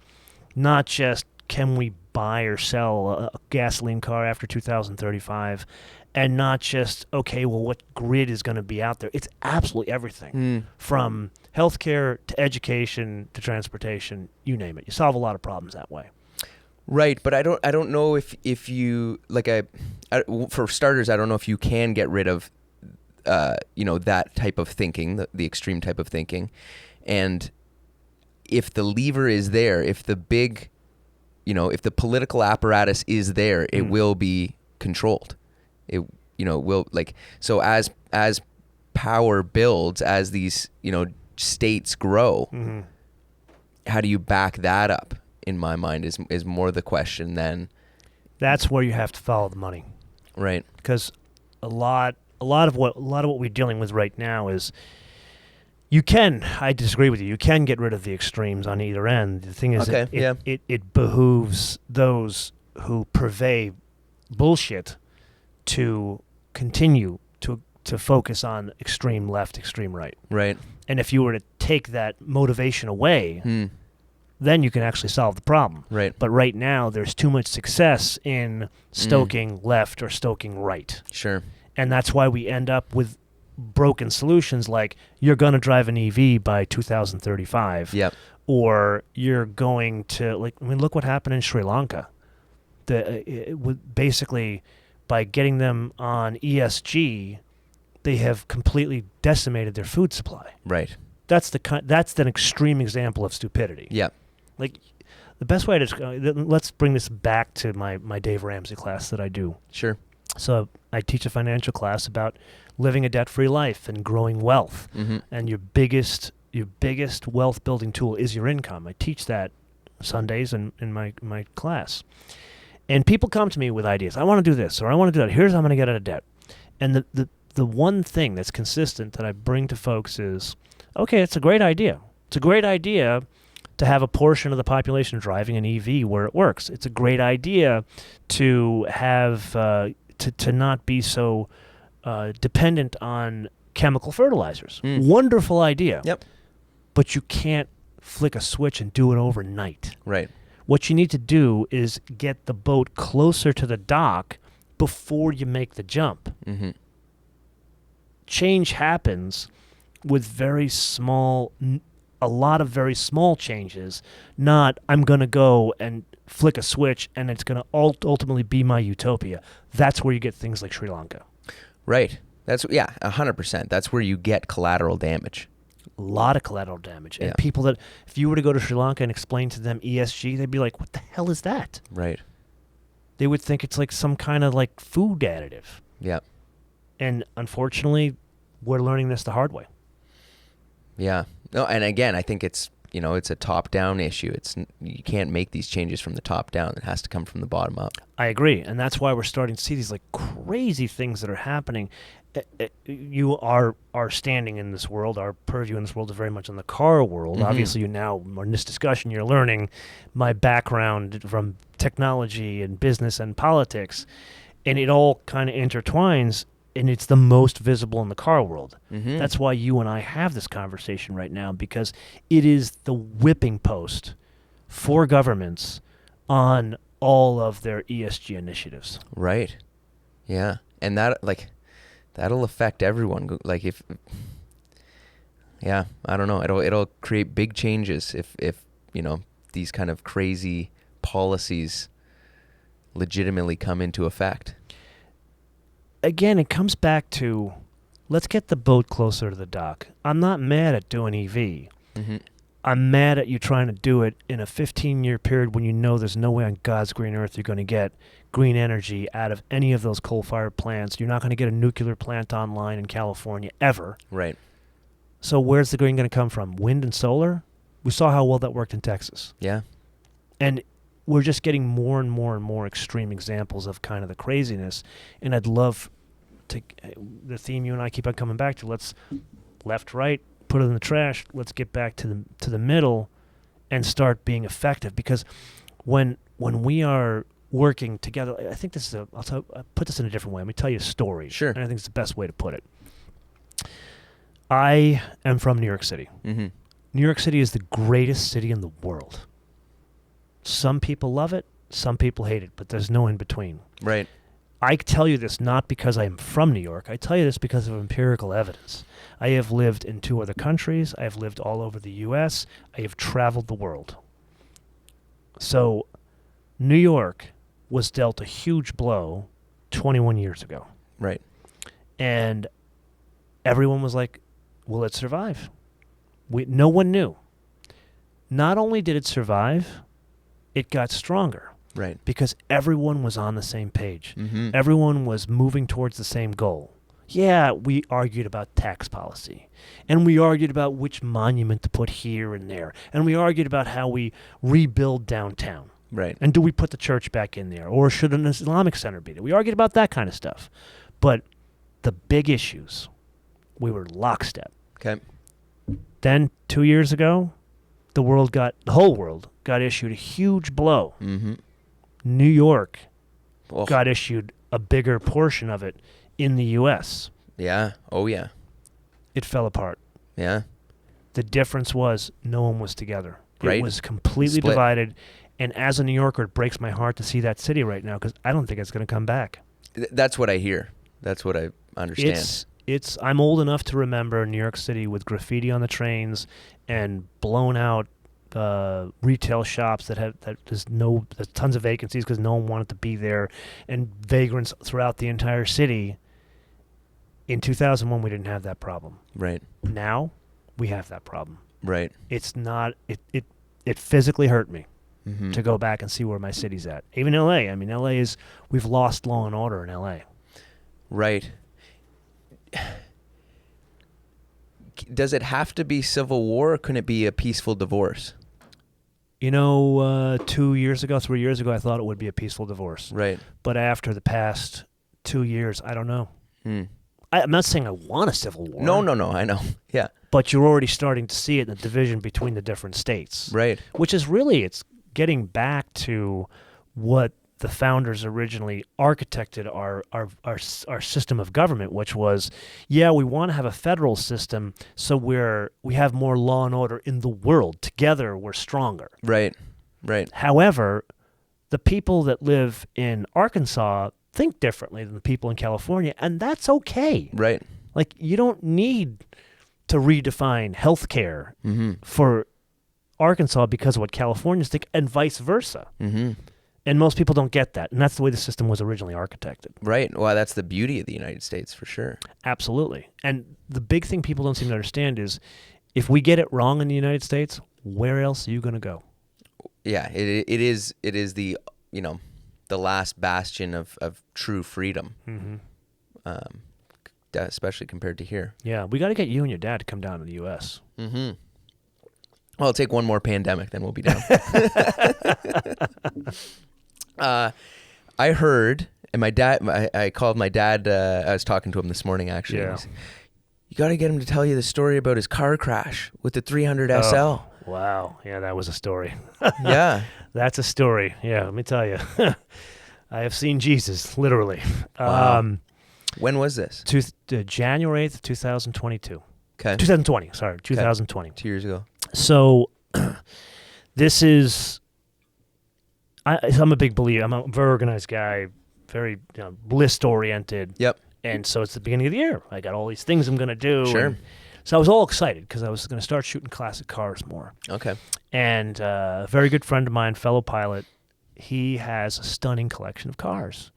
not just can we buy or sell a gasoline car after 2035, and not just, okay, well, what grid is going to be out there? It's absolutely everything, from healthcare to education to transportation, you name it. You solve a lot of problems that way. Right, but I don't know if you for starters, I don't know if you can get rid of that type of thinking, the extreme type of thinking, and if the lever is there, if the big, if the political apparatus is there, it will be controlled. It will, so as power builds, as these states grow, how do you back that up? In my mind, is more the question than. That's where you have to follow the money, right? Because a lot of what we're dealing with right now is, I disagree with you. You can get rid of the extremes on either end. The thing is, it behooves those who purvey bullshit to continue to focus on extreme left, extreme right. Right. And if you were to take that motivation away, then you can actually solve the problem. Right. But right now, there's too much success in stoking left or stoking right. Sure. And that's why we end up with broken solutions like you're going to drive an EV by 2035. Yep. Or you're going to, look what happened in Sri Lanka. Basically, by getting them on ESG, they have completely decimated their food supply. Right. That's an extreme example of stupidity. Yeah. The best way to let's bring this back to my Dave Ramsey class that I do. Sure. So I teach a financial class about living a debt-free life and growing wealth. And your biggest wealth building tool is your income. I teach that Sundays in my class. And people come to me with ideas. I want to do this, or I want to do that. Here's how I'm going to get out of debt. And the one thing that's consistent that I bring to folks is, okay, it's a great idea. It's a great idea to have a portion of the population driving an EV where it works. It's a great idea to have to not be so dependent on chemical fertilizers. Wonderful idea. Yep. But you can't flick a switch and do it overnight. Right. What you need to do is get the boat closer to the dock before you make the jump. Change happens with a lot of very small changes, not I'm going to go and flick a switch and it's going to ultimately be my utopia. That's where you get things like Sri Lanka. Right. 100%. That's where you get collateral damage. A lot of collateral damage. And Yeah. people that, if you were to go to Sri Lanka and explain to them ESG, they'd be like, what the hell is that? Right. They would think it's like some kind of like food additive. Yeah. And unfortunately, we're learning this the hard way. Yeah. No, and again, I think it's a top-down issue. You can't make these changes from the top down. It has to come from the bottom up. I agree, and that's why we're starting to see these like crazy things that are happening. You are standing in this world. Our purview in this world is very much in the car world. Obviously, in this discussion, you're learning my background from technology and business and politics, and it all kind of intertwines. And it's the most visible in the car world. That's why you and I have this conversation right now, because it is the whipping post for governments on all of their ESG initiatives. Right. Yeah. And that'll affect everyone. I don't know. It'll create big changes if these kind of crazy policies legitimately come into effect. again, it comes back to, let's get the boat closer to the dock. I'm not mad at doing EV. Mm-hmm. I'm mad at you trying to do it in a 15-year period when you know there's no way on God's green earth you're going to get green energy out of any of those coal-fired plants. You're not going to get a nuclear plant online in California ever. Right. So where's the green going to come from? Wind and solar? We saw how well that worked in Texas. Yeah. And we're just getting more and more and more extreme examples of kind of the craziness. And I'd love to, the theme you and I keep on coming back to, let's left, right, put it in the trash. Let's get back to the middle and start being effective. Because when we are working together, I think this is I'll put this in a different way. Let me tell you a story. Sure. And I think it's the best way to put it. I am from New York City. Mm-hmm. New York City is the greatest city in the world. Some people love it, some people hate it, but there's no in between. Right. I tell you this not because I am from New York. I tell you this because of empirical evidence. I have lived in 2 other countries. I have lived all over the U.S. I have traveled the world. So New York was dealt a huge blow 21 years ago. Right. And everyone was like, will it survive? No one knew. Not only did it survive, it got stronger. Right. Because everyone was on the same page. Mm-hmm. Everyone was moving towards the same goal. Yeah, we argued about tax policy. And we argued about which monument to put here and there. And we argued about how we rebuild downtown. Right. And do we put the church back in there? Or should an Islamic center be there? We argued about that kind of stuff. But the big issues, we were lockstep. Okay. Then 2 years ago, the whole world got issued a huge blow. Mm-hmm. New York Oh. got issued a bigger portion of it in the U.S. Yeah. Oh, yeah. It fell apart. Yeah. The difference was no one was together. Right. It was completely Split. divided. And as a New Yorker, it breaks my heart to see that city right now because I don't think it's going to come back. That's what I hear. That's what I understand. I'm old enough to remember New York City with graffiti on the trains and blown out retail shops there's tons of vacancies because no one wanted to be there, and vagrants throughout the entire city. In 2001, we didn't have that problem. Right. Now, we have that problem. Right. It's not. It physically hurt me Mm-hmm. to go back and see where my city's at. Even L.A. I mean, we've lost law and order in L.A. Right. Does it have to be civil war, or can it be a peaceful divorce? 3 years ago, I thought it would be a peaceful divorce. Right. But after the past 2 years, I don't know. Hmm. I'm not saying I want a civil war. No, I know. Yeah. But you're already starting to see it in the division between the different states. Right. Which is really, it's getting back to what the founders originally architected our system of government, which was, we want to have a federal system so we have more law and order in the world. Together, we're stronger. Right. Right. However, the people that live in Arkansas think differently than the people in California, and that's okay. Right. Like, you don't need to redefine healthcare Mm-hmm. for Arkansas because of what Californians think, and vice versa. Mm-hmm. And most people don't get that, and that's the way the system was originally architected. Right. Well, that's the beauty of the United States, for sure. Absolutely. And the big thing people don't seem to understand is, if we get it wrong in the United States, where else are you going to go? Yeah, it is the the last bastion of true freedom, Mm-hmm. Especially compared to here. Yeah, we got to get you and your dad to come down to the U.S. Mm-hmm. Well, it'll take one more pandemic, then we'll be down. I heard, and my dad, I called my dad, I was talking to him this morning, actually. Yeah. You got to get him to tell you the story about his car crash with the 300 SL. Oh, wow. Yeah, that was a story. Yeah. That's a story. Yeah, let me tell you. I have seen Jesus, literally. Wow. When was this? January 8th, 2022. Okay. 2020, sorry, 2020. 2 years ago. So this is, I'm a big believer. I'm a very organized guy, very list-oriented. Yep. And so it's the beginning of the year. I got all these things I'm going to do. Sure. And so I was all excited because I was going to start shooting classic cars more. Okay. And a very good friend of mine, fellow pilot, he has a stunning collection of cars.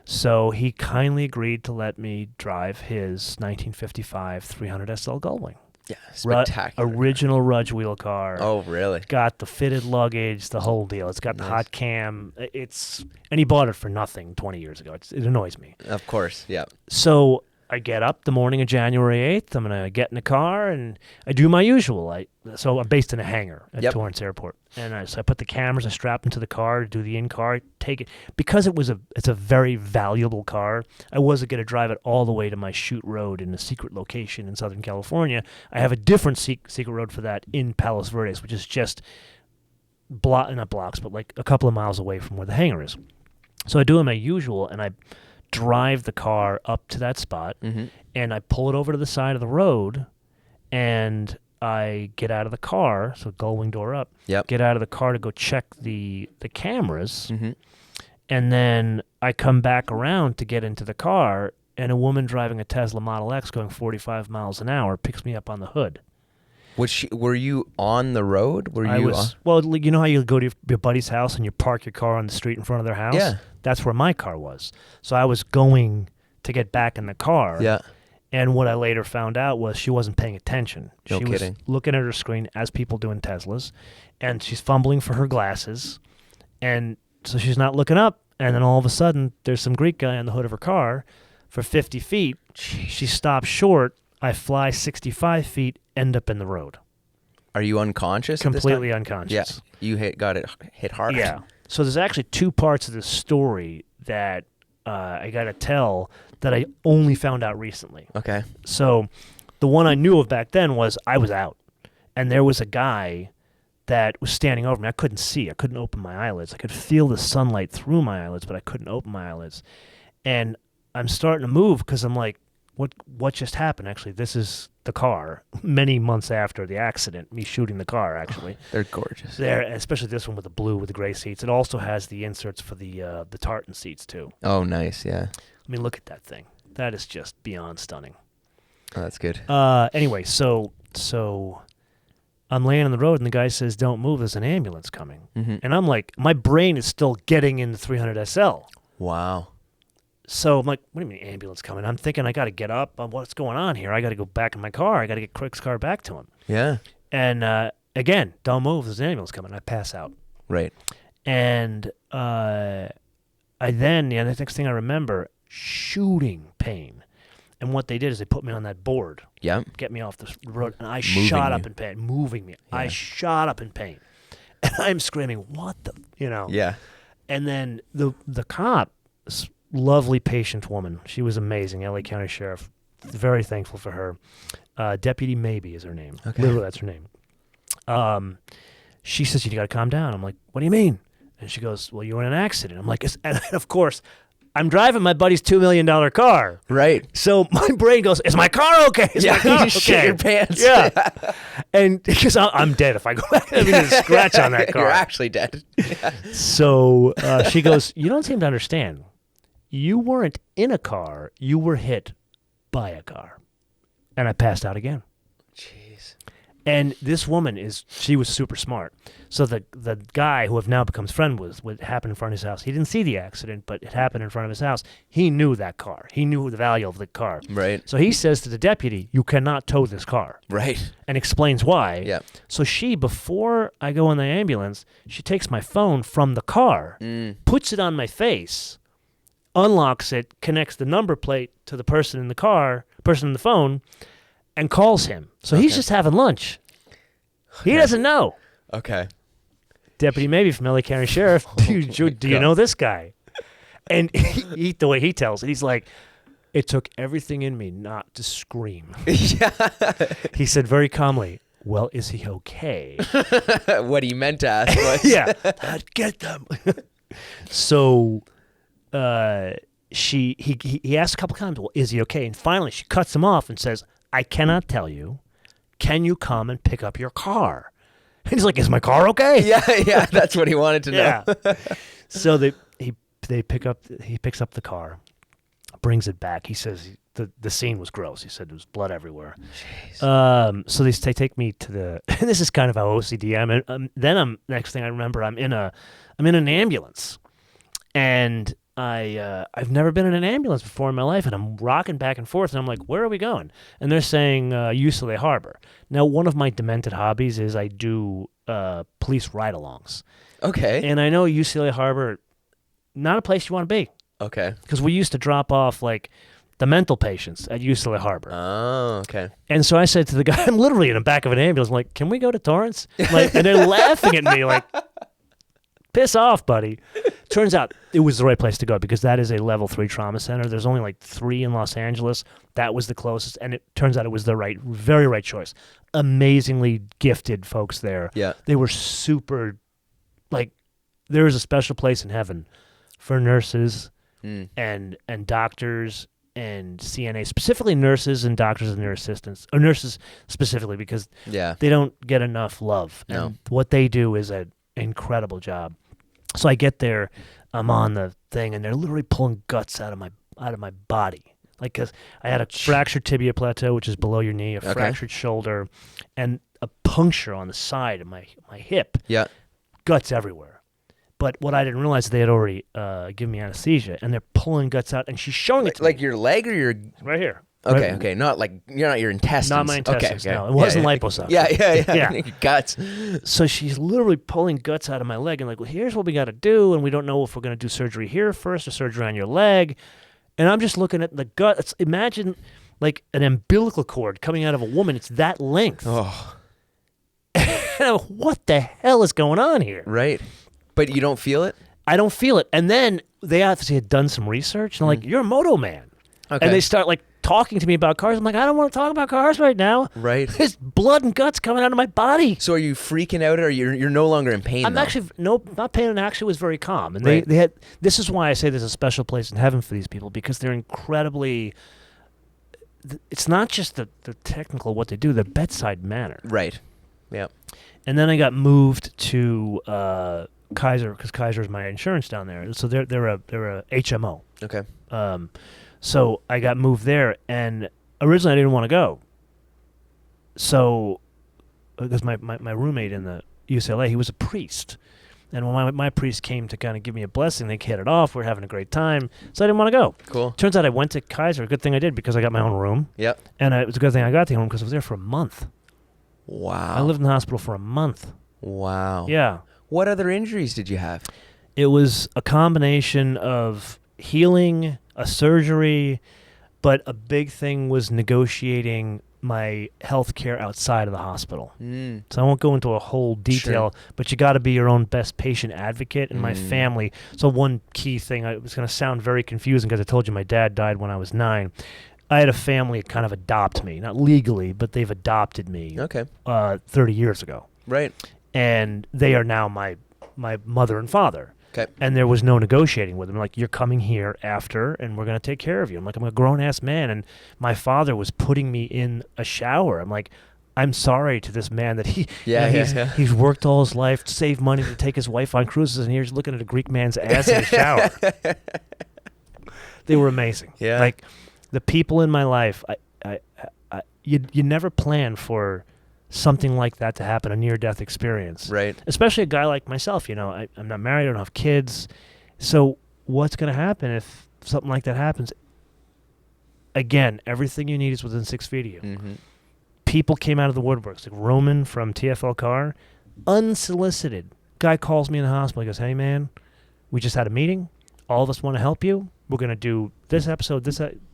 So he kindly agreed to let me drive his 1955 300 SL Gullwing. Yeah, spectacular. Original Rudge wheel car. Oh, really? Got the fitted luggage, the whole deal. It's got the hot cam. And he bought it for nothing 20 years ago. It annoys me. Of course, yeah. So I get up the morning of January 8th. I'm going to get in the car, and I do my usual. So I'm based in a hangar at Torrance Airport. And so I put the cameras, I strap them to the car, do the in-car, take it. Because it's a very valuable car, I wasn't going to drive it all the way to my shoot road in a secret location in Southern California. I have a different secret road for that in Palos Verdes, which is just not blocks, but like a couple of miles away from where the hangar is. So I do my usual, and I drive the car up to that spot, and I pull it over to the side of the road, and I get out of the car, so Gullwing door up, get out of the car to go check the cameras, and then I come back around to get into the car, and a woman driving a Tesla Model X going 45 miles an hour picks me up on the hood. Were you on the road? Well, you know how you go to your buddy's house and you park your car on the street in front of their house? Yeah. That's where my car was. So I was going to get back in the car. Yeah. And what I later found out was she wasn't paying attention. No she kidding. was looking at her screen, as people do in Teslas, and she's fumbling for her glasses. And so she's not looking up. And then all of a sudden, there's some Greek guy on the hood of her car for 50 feet. Jeez. She stops short. I fly 65 feet, end up in the road. Are you unconscious? Completely unconscious. Yeah. You got it hit hard. Yeah. So there's actually two parts of this story that I got to tell that I only found out recently. Okay. So the one I knew of back then was I was out, and there was a guy that was standing over me. I couldn't see. I couldn't open my eyelids. I could feel the sunlight through my eyelids, but I couldn't open my eyelids. And I'm starting to move because I'm like, what just happened? Actually, this is the car many months after the accident, me shooting the car, actually. They're gorgeous. Especially this one with the blue with the gray seats. It also has the inserts for the tartan seats, too. Oh, nice, yeah. I mean, look at that thing. That is just beyond stunning. Oh, that's good. Anyway, so I'm laying on the road, and the guy says, "Don't move, there's an ambulance coming." And I'm like, my brain is still getting in the 300 SL. Wow. So I'm like, what do you mean ambulance coming? I'm thinking I got to get up. What's going on here? I got to go back in my car. I got to get Crick's car back to him. Yeah. And again, don't move. There's an ambulance coming. I pass out. Right. And the next thing I remember, shooting pain. And what they did is they put me on that board. Yeah. Get me off the road. And I shot up in pain. Moving me. Yeah. I shot up in pain. And I'm screaming, what the, Yeah. And then the cop, lovely, patient woman. She was amazing. LA County Sheriff. Very thankful for her. Deputy Maybe is her name. Okay. Literally, that's her name. She says, you got to calm down. I'm like, what do you mean? And she goes, well, you were in an accident. I'm like, and of course, I'm driving my buddy's $2 million car. Right. So my brain goes, is my car okay? Is my car okay? Shit your pants. Yeah. And because I'm dead if I go back and have a scratch on that car. You're actually dead. Yeah. So she goes, you don't seem to understand. You weren't in a car. You were hit by a car. And I passed out again. Jeez. And this woman she was super smart. So the guy who I've now become friends with, what happened in front of his house, he didn't see the accident, but it happened in front of his house. He knew that car. He knew the value of the car. Right. So he says to the deputy, you cannot tow this car. Right. And explains why. Yeah. So before I go in the ambulance, she takes my phone from the car, puts it on my face, unlocks it, connects the number plate to the person in the phone, and calls him. So he's just having lunch. He doesn't know. Okay. Deputy Maybe from LA County Sheriff, do you know this guy? And the way he tells it, he's like, it took everything in me not to scream. Yeah. He said very calmly, well, is he okay? What he meant to ask was. Yeah. I'd get them. So he asked a couple times, well, is he okay? And finally she cuts him off and says, I cannot tell you. Can you come and pick up your car? And he's like, is my car okay? Yeah, that's what he wanted to know. Yeah. So he picks up the car, brings it back. He says the scene was gross. He said there was blood everywhere. Jeez. So they take me to the. And this is kind of how OCD I'm. Next thing I remember, I'm in an ambulance, and I've never been in an ambulance before in my life, and I'm rocking back and forth, and I'm like, where are we going? And they're saying UCLA Harbor. Now, one of my demented hobbies is I do police ride-alongs. Okay. And I know UCLA Harbor, not a place you want to be. Okay. Because we used to drop off, like, the mental patients at UCLA Harbor. Oh, okay. And so I said to the guy, I'm literally in the back of an ambulance, I'm like, can we go to Torrance? Like, and they're laughing at me like, piss off, buddy. Turns out it was the right place to go because that is a level 3 trauma center. There's only like 3 in Los Angeles. That was the closest, and it turns out it was the very right choice. Amazingly gifted folks there. Yeah. They were super, like, there is a special place in heaven for nurses and doctors and CNA, specifically nurses and doctors and their assistants, or nurses specifically because they don't get enough love. No. And what they do is an incredible job. So I get there, I'm on the thing, and they're literally pulling guts out of my body. Like, because I had a fractured tibia plateau, which is below your knee, a fractured shoulder, and a puncture on the side of my hip. Yeah. Guts everywhere. But what I didn't realize is they had already given me anesthesia, and they're pulling guts out, and she's showing it to me. Like your leg or your... Right here. Okay, right. okay. Not like, you're not your intestines. Not my intestines, okay. no. It wasn't liposuction. Yeah. Guts. So she's literally pulling guts out of my leg and like, well, here's what we got to do, and we don't know if we're going to do surgery here first or surgery on your leg. And I'm just looking at the gut. Imagine like an umbilical cord coming out of a woman. It's that length. Oh. What the hell is going on here? Right. But you don't feel it? I don't feel it. And then they obviously had done some research, and they're like, you're a moto-man. Okay. And they start like talking to me about cars. I'm like, I don't want to talk about cars right now. Right. There's blood and guts coming out of my body. So are you freaking out, or you're no longer in pain? I'm actually not pain, and actually was very calm. And they had. This is why I say there's a special place in heaven for these people, because they're incredibly. It's not just the technical what they do, the bedside manner. Right. Yeah. And then I got moved to Kaiser, because Kaiser is my insurance down there. So they're a HMO. Okay. So I got moved there, and originally I didn't want to go. So, because my roommate in the UCLA, he was a priest. And when my priest came to kind of give me a blessing, they hit it off. We were having a great time. So I didn't want to go. Cool. Turns out I went to Kaiser. A good thing I did, because I got my own room. Yep. And it was a good thing I got the room, because I was there for a month. Wow. I lived in the hospital for a month. Wow. Yeah. What other injuries did you have? It was a combination of healing, a surgery, but a big thing was negotiating my health care outside of the hospital. So I won't go into a whole detail, but you got to be your own best patient advocate. And my family, so one key thing, it was going to sound very confusing because I told you my dad died when I was 9. I had a family kind of adopt me, not legally, but they've adopted me 30 years ago. Right. And they are now my mother and father. Okay. And there was no negotiating with them. Like, you're coming here after, and we're going to take care of you. I'm like, I'm a grown-ass man, and my father was putting me in a shower. I'm like, I'm sorry to this man that he's worked all his life to save money to take his wife on cruises, and here's looking at a Greek man's ass in a shower. They were amazing. Yeah. Like, the people in my life, you never plan for something like that to happen, a near-death experience. Right. Especially a guy like myself, I'm not married, I don't have kids. So what's going to happen if something like that happens? Again, everything you need is within 6 feet of you. Mm-hmm. People came out of the woodworks. Like Roman from TFL Car, unsolicited. Guy calls me in the hospital. He goes, hey, man, we just had a meeting. All of us want to help you. We're going to do this episode.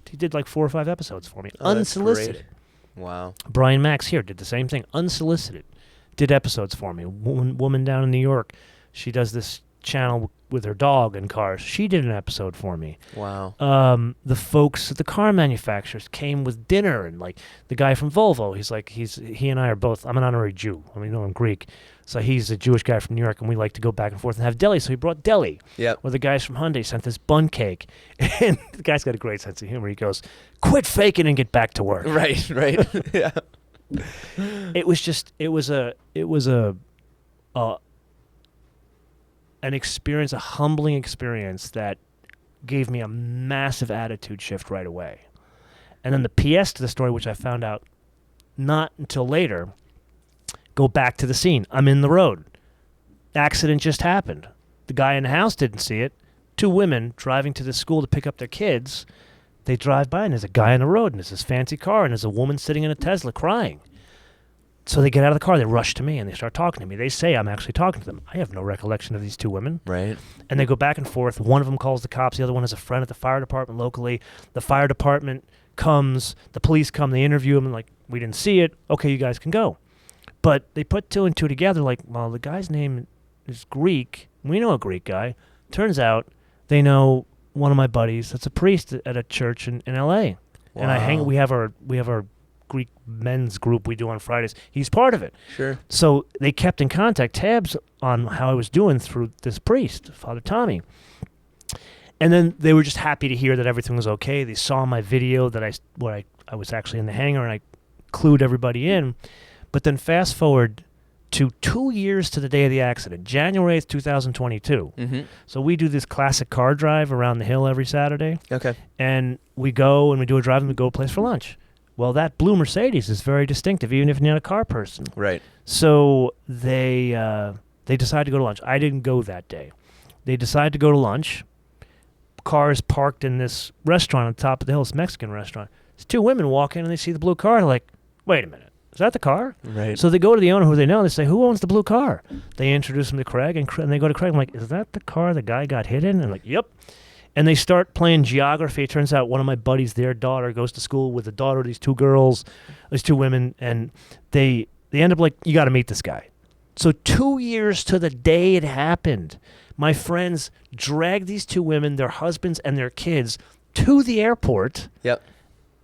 He did like 4 or 5 episodes for me. Unsolicited. Wow. Brian Max here did the same thing, unsolicited. Did episodes for me. Woman down in New York, she does this channel with her dog and cars. She did an episode for me. Wow. The folks at the car manufacturers came with dinner, and like the guy from Volvo, he and I are both, I'm an honorary Jew. I'm Greek. So he's a Jewish guy from New York, and we like to go back and forth and have deli. So he brought deli. Yep. Or the guys from Hyundai sent this bun cake. And the guy's got a great sense of humor. He goes, quit faking and get back to work. Right. Yeah. It was an experience, a humbling experience that gave me a massive attitude shift right away. And then the PS to the story, which I found out not until later, go back to the scene. I'm in the road. Accident just happened. The guy in the house didn't see it. two women driving to the school to pick up their kids. They drive by, and there's a guy on the road, and there's this fancy car, and there's a woman sitting in a Tesla crying. So they get out of the car, they rush to me, and they start talking to me. They say I'm actually talking to them. I have no recollection of these two women. Right. And they go back and forth. One of them calls the cops. The other one is a friend at the fire department locally. The fire department comes. The police come. They interview him, and like, we didn't see it. Okay, you guys can go. But they put two and two together, like, well, the guy's name is Greek. We know a Greek guy. Turns out they know one of my buddies that's a priest at a church in L.A. Wow. And we have our Greek men's group we do on Fridays. He's part of it. Sure. So they kept in contact, tabs on how I was doing through this priest, Father Tommy. And then they were just happy to hear that everything was okay. They saw my video that I was actually in the hangar, and I clued everybody in. But then fast forward to 2 years to the day of the accident, January 8th, 2022. Mm-hmm. So we do this classic car drive around the hill every Saturday. Okay. And we go and we do a drive and we go a place for lunch. Well, that blue Mercedes is very distinctive, even if you're not a car person. Right. So they decided to go to lunch. I didn't go that day. They decided to go to lunch. Cars parked in this restaurant on top of the hill, this Mexican restaurant. There's two women walk in and they see the blue car. They're like, wait a minute. Is that the car? Right. So they go to the owner who they know, and they say, who owns the blue car? They introduce him to Craig, and they go to Craig. I'm like, is that the car the guy got hit in? And I'm like, yep. And they start playing geography. It turns out one of my buddies, their daughter, goes to school with the daughter of these two girls, these two women, and they end up like, you got to meet this guy. So 2 years to the day it happened, my friends dragged these two women, their husbands and their kids, to the airport. Yep.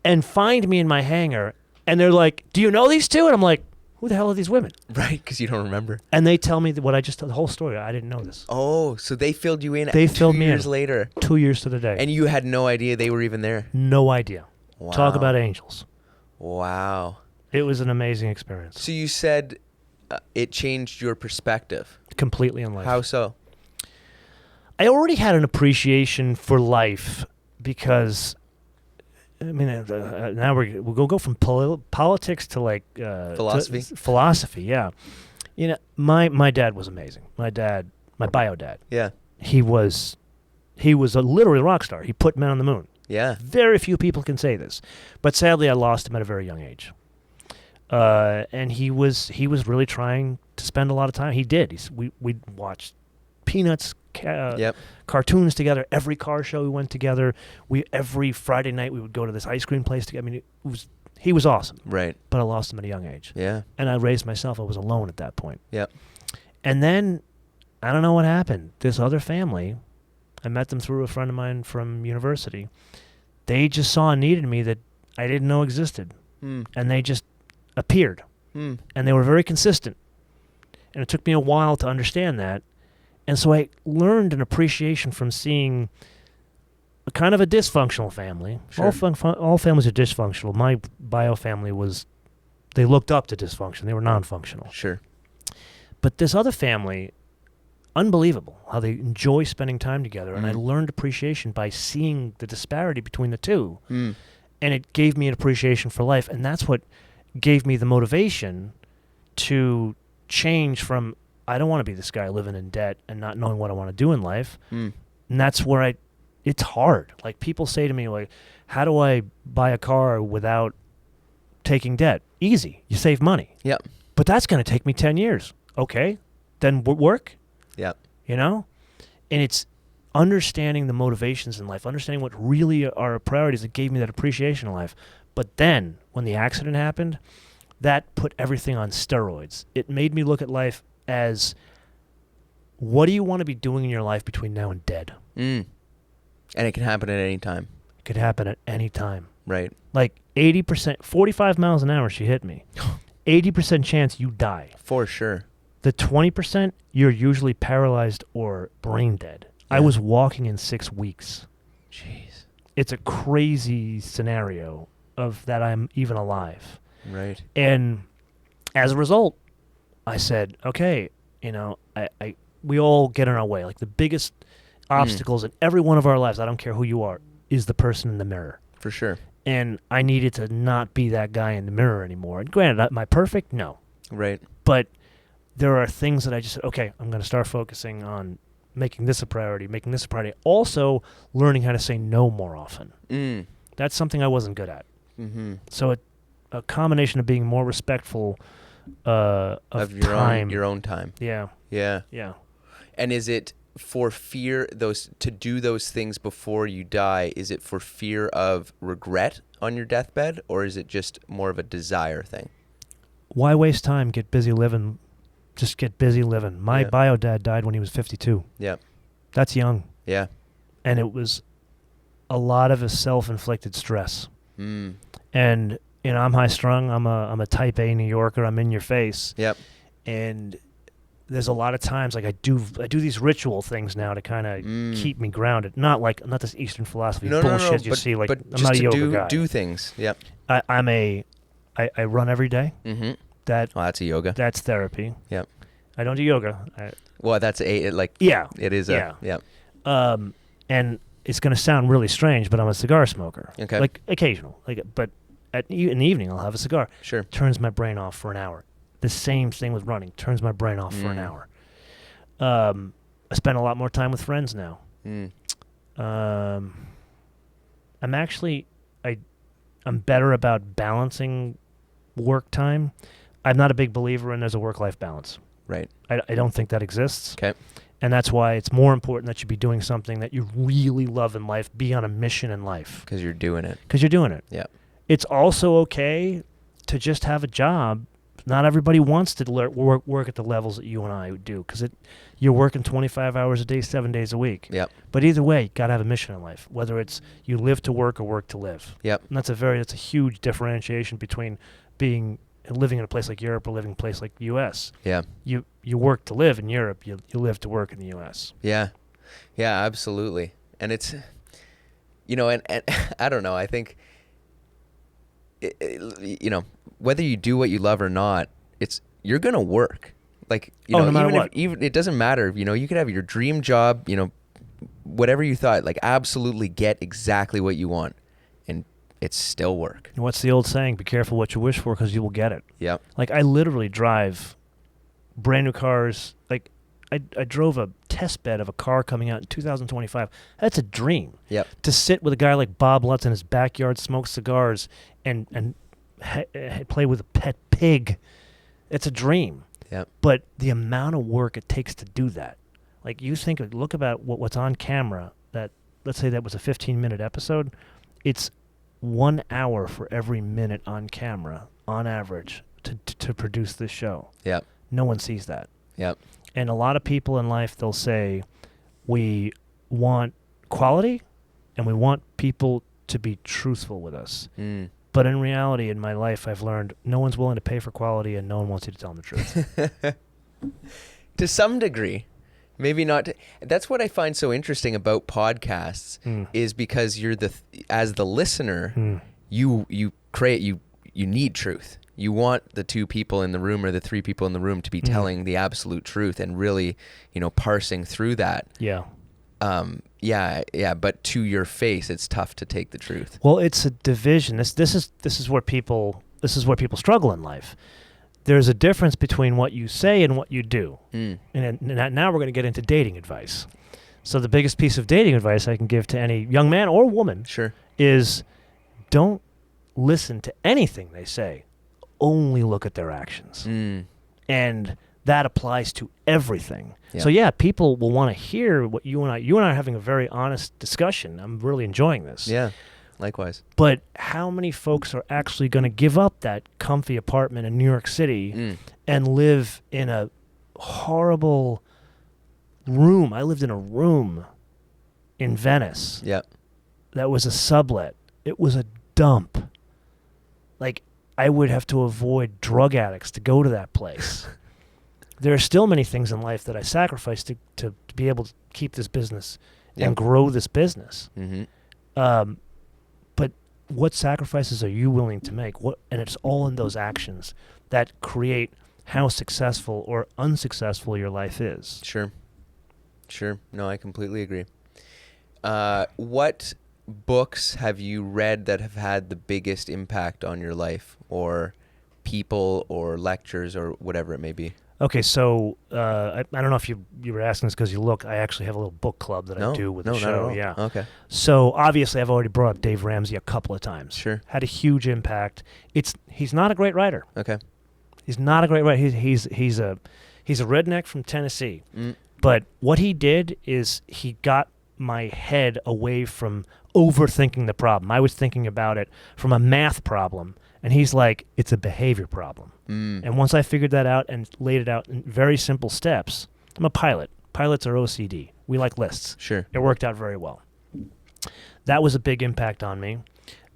And find me in my hangar. And they're like, do you know these two? And I'm like, who the hell are these women? Right, because you don't remember. And they tell me what I just told, the whole story. I didn't know this. Oh, so they filled you in they filled 2 me years in later. 2 years to the day. And you had no idea they were even there? No idea. Wow. Talk about angels. Wow. It was an amazing experience. So you said it changed your perspective. Completely in life. How so? I already had an appreciation for life because... I mean, now we'll go from politics to like philosophy. Philosophy, yeah. You know, my dad was amazing. My bio dad. Yeah. He was a literally rock star. He put men on the moon. Yeah. Very few people can say this, but sadly, I lost him at a very young age. And he was really trying to spend a lot of time. He did. We'd watch Peanuts. Cartoons together. Every car show we went together. Every Friday night we would go to this ice cream place together. I mean, he was awesome. Right. But I lost him at a young age. Yeah. And I raised myself. I was alone at that point. Yep. And then I don't know what happened. This other family, I met them through a friend of mine from university. They just saw a need in me that I didn't know existed. And they just appeared. And they were very consistent. And it took me a while to understand that. And so I learned an appreciation from seeing a kind of a dysfunctional family. Sure. All families are dysfunctional. My bio family they looked up to dysfunction. They were non-functional. Sure. But this other family, unbelievable how they enjoy spending time together. And I learned appreciation by seeing the disparity between the two. And it gave me an appreciation for life. And that's what gave me the motivation to change from, I don't want to be this guy living in debt and not knowing what I want to do in life. And that's where it's hard. Like, people say to me, like, how do I buy a car without taking debt? Easy. You save money. Yep. But that's going to take me 10 years. Okay. Then work. Yep. You know? And it's understanding the motivations in life, understanding what really are our priorities that gave me that appreciation in life. But then, when the accident happened, that put everything on steroids. It made me look at life as, what do you want to be doing in your life between now and dead? And it can happen at any time. It could happen at any time. Right. Like 80%, 45 miles an hour she hit me. 80% chance you die. For sure. The 20%, you're usually paralyzed or brain dead. Yeah. I was walking in 6 weeks. Jeez. It's a crazy scenario of that I'm even alive. Right. And as a result, I said, okay, you know, we all get in our way. Like, the biggest obstacles in every one of our lives, I don't care who you are, is the person in the mirror. For sure. And I needed to not be that guy in the mirror anymore. And granted, am I perfect? No. Right. But there are things that I just said, okay, I'm going to start focusing on making this a priority, making this a priority. Also, learning how to say no more often. That's something I wasn't good at. Mm-hmm. So a combination of being more respectful of your time. your own time. Yeah. Yeah. Yeah. And is it for fear to do those things before you die? Is it for fear of regret on your deathbed, or is it just more of a desire thing? Why waste time? Get busy living. Just get busy living. My bio dad died when he was 52. Yeah. That's young. Yeah. And it was a lot of his self-inflicted stress. Mm. And I'm high strung. I'm a type A New Yorker. I'm in your face. Yep. And there's a lot of times like I do these ritual things now to kind of keep me grounded. Not this Eastern philosophy bullshit you see. Like, but I'm not a yoga guy. Do things. Yep. I run every day. Mm-hmm. That's a yoga. That's therapy. Yep. I don't do yoga. That's it is yeah. And it's going to sound really strange, but I'm a cigar smoker. Okay. Like occasional. But in the evening I'll have a cigar. Sure. Turns my brain off for an hour. The same thing with running. Turns my brain off for an hour. I spend a lot more time with friends now. I'm better about balancing work time. I'm not a big believer in there's a work-life balance. Right. I don't think that exists. Okay. And that's why it's more important that you be doing something that you really love in life, be on a mission in life. Because you're doing it. Yeah. It's also okay to just have a job. Not everybody wants to work at the levels that you and I do, because you're working 25 hours a day, 7 days a week. Yep. But either way, you got to have a mission in life, whether it's you live to work or work to live. Yep. And that's a huge differentiation between living in a place like Europe or living in a place like the U.S. Yeah. You work to live in Europe. You live to work in the U.S. Yeah. Yeah, absolutely. And it's, and I don't know, I think, whether you do what you love or not, you're going to work. Like, no matter what. Even it doesn't matter, you could have your dream job, whatever you thought, like absolutely get exactly what you want. And it's still work. And what's the old saying? Be careful what you wish for, because you will get it. Yep. Like, I literally drive brand new cars. Like, I drove a test bed of a car coming out in 2025. That's a dream. Yep. To sit with a guy like Bob Lutz in his backyard, smoke cigars, and play with a pet pig. It's a dream. Yep. But the amount of work it takes to do that. Like, look about what's on camera. Let's say that was a 15-minute episode. It's 1 hour for every minute on camera, on average, to produce this show. Yep. No one sees that. Yep. And a lot of people in life, they'll say, we want quality and we want people to be truthful with us. But in reality, in my life, I've learned no one's willing to pay for quality and no one wants you to tell them the truth. To some degree. Maybe not. That's what I find so interesting about podcasts is because you're as the listener, you need truth. You want the two people in the room or the three people in the room to be telling the absolute truth and really, parsing through that. Yeah. Yeah. But to your face, it's tough to take the truth. Well, it's a division. This is where people struggle in life. There's a difference between what you say and what you do. And now we're going to get into dating advice. So the biggest piece of dating advice I can give to any young man or woman is don't listen to anything they say. Only look at their actions. And that applies to everything. Yeah. So people will want to hear what you and I are having a very honest discussion. I'm really enjoying this. Yeah. Likewise. But how many folks are actually going to give up that comfy apartment in New York City and live in a horrible room? I lived in a room in Venice. Yep. That was a sublet. It was a dump. Like, I would have to avoid drug addicts to go to that place. There are still many things in life that I sacrificed to be able to keep this business and grow this business. But what sacrifices are you willing to make? And it's all in those actions that create how successful or unsuccessful your life is. Sure. No, I completely agree. What books have you read that have had the biggest impact on your life, or people or lectures or whatever it may be? Okay, so I don't know if you were asking this because I actually have a little book club that I do with the show. Not at all. Yeah. Okay. So obviously, I've already brought up Dave Ramsey a couple of times. Sure. Had a huge impact. He's not a great writer. Okay. He's not a great writer. He's a redneck from Tennessee. But what he did is he got my head away from overthinking the problem. I was thinking about it from a math problem, and he's like, it's a behavior problem. And once I figured that out and laid it out in very simple steps, I'm a pilot. Pilots are OCD. We like lists. Sure. It worked out very well. That was a big impact on me.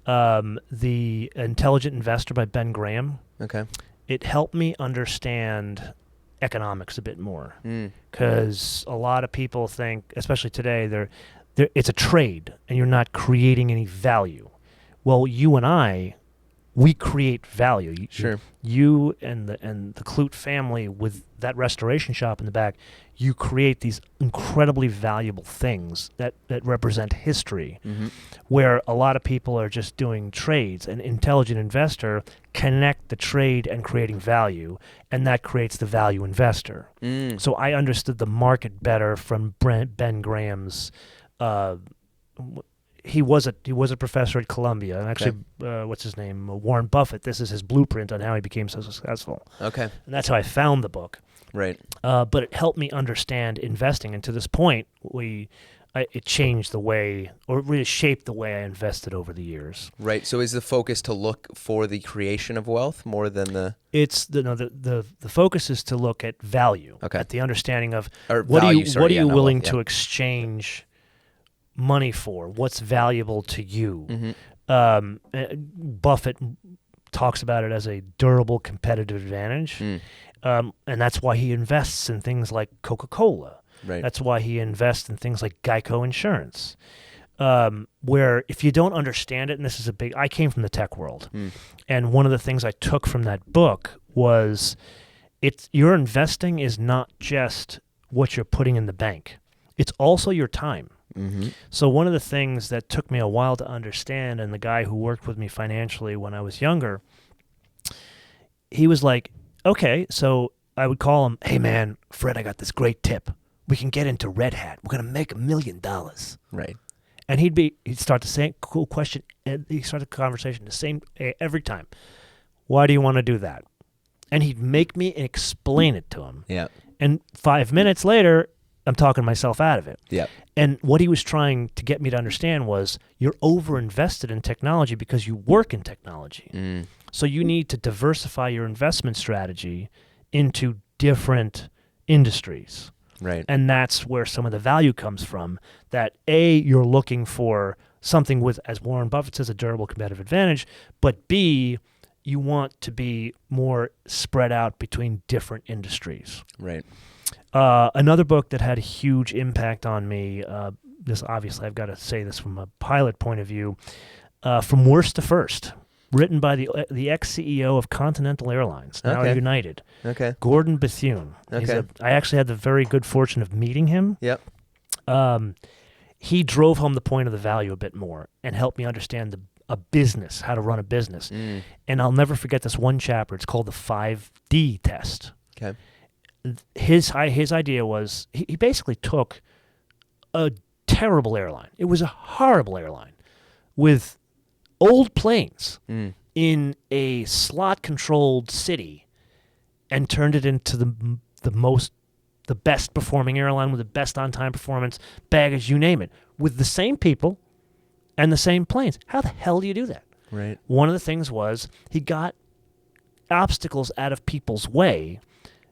The Intelligent Investor by Ben Graham. Okay. It helped me understand economics a bit more, because a lot of people think, especially today, it's a trade and you're not creating any value. Well, you and I, we create value. Sure. You and the Klutt family with that restoration shop in the back, you create these incredibly valuable things that represent history, where a lot of people are just doing trades. An intelligent investor connect the trade and creating value, and that creates the value investor. So I understood the market better from Ben Graham's. He was a professor at Columbia, and actually, what's his name? Warren Buffett. This is his blueprint on how he became so successful. Okay. And that's how I found the book. Right. But it helped me understand investing, and to this point, it changed the way, or it really shaped the way I invested over the years. Right. So is the focus to look for the creation of wealth more than the? It's the focus is to look at value. Okay. At the understanding of what are you willing to exchange money for? What's valuable to you? Buffett talks about it as a durable competitive advantage, and that's why he invests in things like Coca-Cola. Right. That's why he invests in things like Geico Insurance, where if you don't understand it, and this is I came from the tech world, and one of the things I took from that book was your investing is not just what you're putting in the bank. It's also your time. So one of the things that took me a while to understand, and the guy who worked with me financially when I was younger, he was like, okay, so I would call him, hey man, Fred, I got this great tip. We can get into Red Hat. We're going to make $1 million. Right. And he'd start the same cool question. And he started the conversation the same every time. Why do you want to do that? And he'd make me explain it to him. Yeah. And 5 minutes later, I'm talking myself out of it. Yeah. And what he was trying to get me to understand was you're over-invested in technology because you work in technology. So you need to diversify your investment strategy into different industries. Right. And that's where some of the value comes from, that A, you're looking for something with, as Warren Buffett says, a durable competitive advantage, but B, you want to be more spread out between different industries. Right. Another book that had a huge impact on me, this obviously I've got to say this from a pilot point of view, From Worst to First, written by the ex-CEO of Continental Airlines, now United, Gordon Bethune. I actually had the very good fortune of meeting him. Yep. He drove home the point of the value a bit more and helped me understand a business, how to run a business. And I'll never forget this one chapter. It's called the 5D test. Okay. His idea was he basically took a terrible airline. It was a horrible airline with old planes in a slot-controlled city and turned it into the best performing airline with the best on-time performance, baggage, you name it, with the same people and the same planes. How the hell do you do that? Right. One of the things was he got obstacles out of people's way,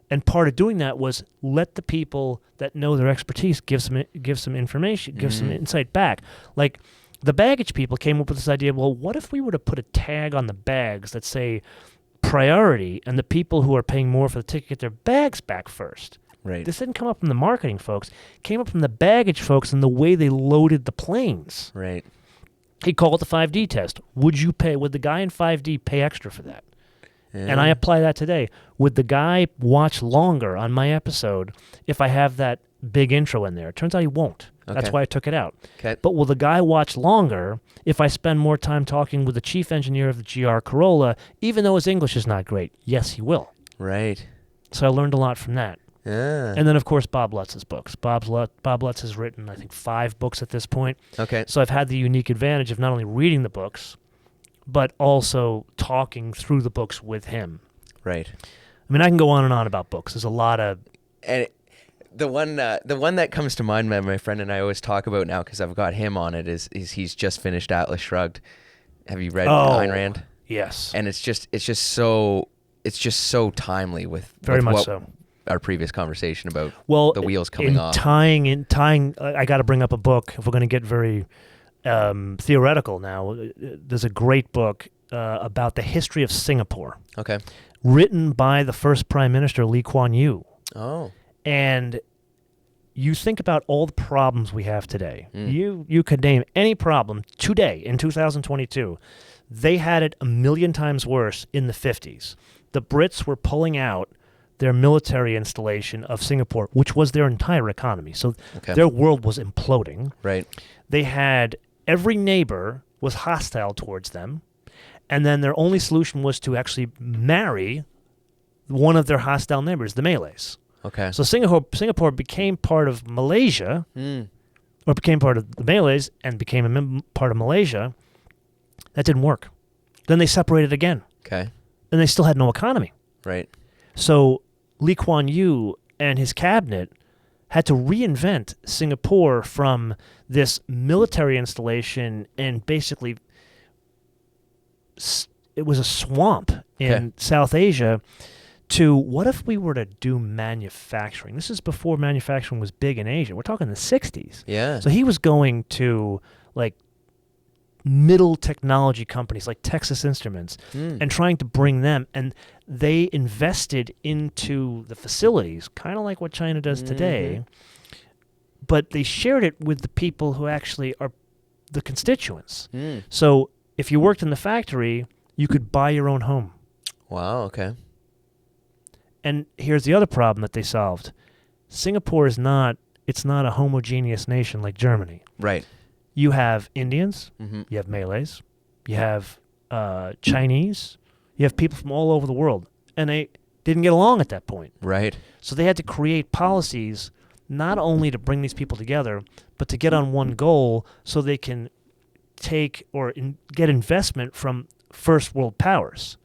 and part of doing that was let the people that know their expertise give some information, give some insight back. Like the baggage people came up with this idea, well, what if we were to put a tag on the bags that say priority, and the people who are paying more for the ticket get their bags back first? Right. This didn't come up from the marketing folks. It came up from the baggage folks and the way they loaded the planes. Right. He called it the 5D test. Would the guy in 5D pay extra for that? Yeah. And I apply that today. Would the guy watch longer on my episode if I have that big intro in there? It turns out he won't. That's why I took it out. Okay. But will the guy watch longer if I spend more time talking with the chief engineer of the GR Corolla, even though his English is not great? Yes, he will. Right. So I learned a lot from that. Yeah. And then, of course, Bob Lutz's books. Bob Lutz has written, I think, 5 books at this point. Okay. So I've had the unique advantage of not only reading the books, but also talking through the books with him. Right. I mean, I can go on and on about books. There's a lot of... And the one that comes to mind, my friend and I always talk about now, because I've got him on it, is he's just finished Atlas Shrugged. Have you read Ayn Rand? Yes. And it's just so timely with Very much what so. Our previous conversation about the wheels coming off. Tying, I got to bring up a book if we're going to get very theoretical now. There's a great book about the history of Singapore. Okay. Written by the first Prime Minister, Lee Kuan Yew. Oh. And you think about all the problems we have today. You could name any problem today in 2022. They had it a million times worse in the 50s. The Brits were pulling out their military installation of Singapore, which was their entire economy. So their world was imploding. Right. They had every neighbor was hostile towards them, and then their only solution was to actually marry one of their hostile neighbors, the Malays. Okay. So Singapore became part of Malaysia, or became part of the Malays and became part of Malaysia. That didn't work. Then they separated again. Okay. And they still had no economy. Right. So Lee Kuan Yew and his cabinet had to reinvent Singapore from this military installation, and basically it was a swamp in South Asia, to what if we were to do manufacturing? This is before manufacturing was big in Asia. We're talking the 60s. Yeah. So he was going to like middle technology companies like Texas Instruments and trying to bring them, and they invested into the facilities, kind of like what China does today, but they shared it with the people who actually are the constituents. So if you worked in the factory, you could buy your own home. Wow, okay. And here's the other problem that they solved. Singapore is not a homogeneous nation like Germany. Right. You have Indians, you have Malays, you have Chinese, you have people from all over the world, and they didn't get along at that point. Right. So they had to create policies not only to bring these people together, but to get on one goal so they can take or get investment from first world powers.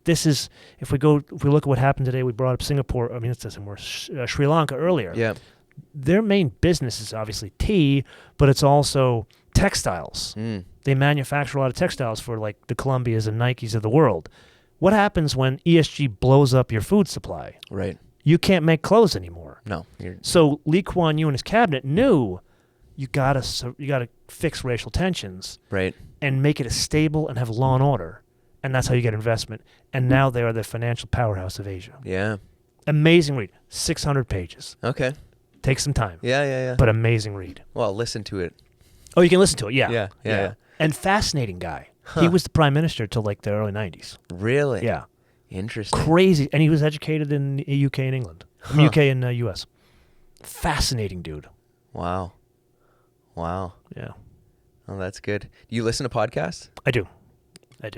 This is, if we look at what happened today, we brought up Singapore, I mean, it doesn't work, Sri Lanka earlier. Yeah. Their main business is obviously tea, but it's also textiles. They manufacture a lot of textiles for like the Columbias and Nikes of the world. What happens when ESG blows up your food supply? Right. You can't make clothes anymore. No. So Lee Kuan Yew and his cabinet knew you gotta fix racial tensions, right, and make it a stable and have law and order, and that's how you get investment. And now they are the financial powerhouse of Asia. Yeah. Amazing read, 600 pages. Okay. Take some time. Yeah. But amazing read. Well, listen to it. Oh, you can listen to it. Yeah. Yeah. And fascinating guy. Huh. He was the prime minister till like the early 90s. Really? Yeah. Interesting. Crazy. And he was educated in the UK and England. Huh. UK and US. Fascinating dude. Wow. Yeah. Oh, that's good. Do you listen to podcasts? I do.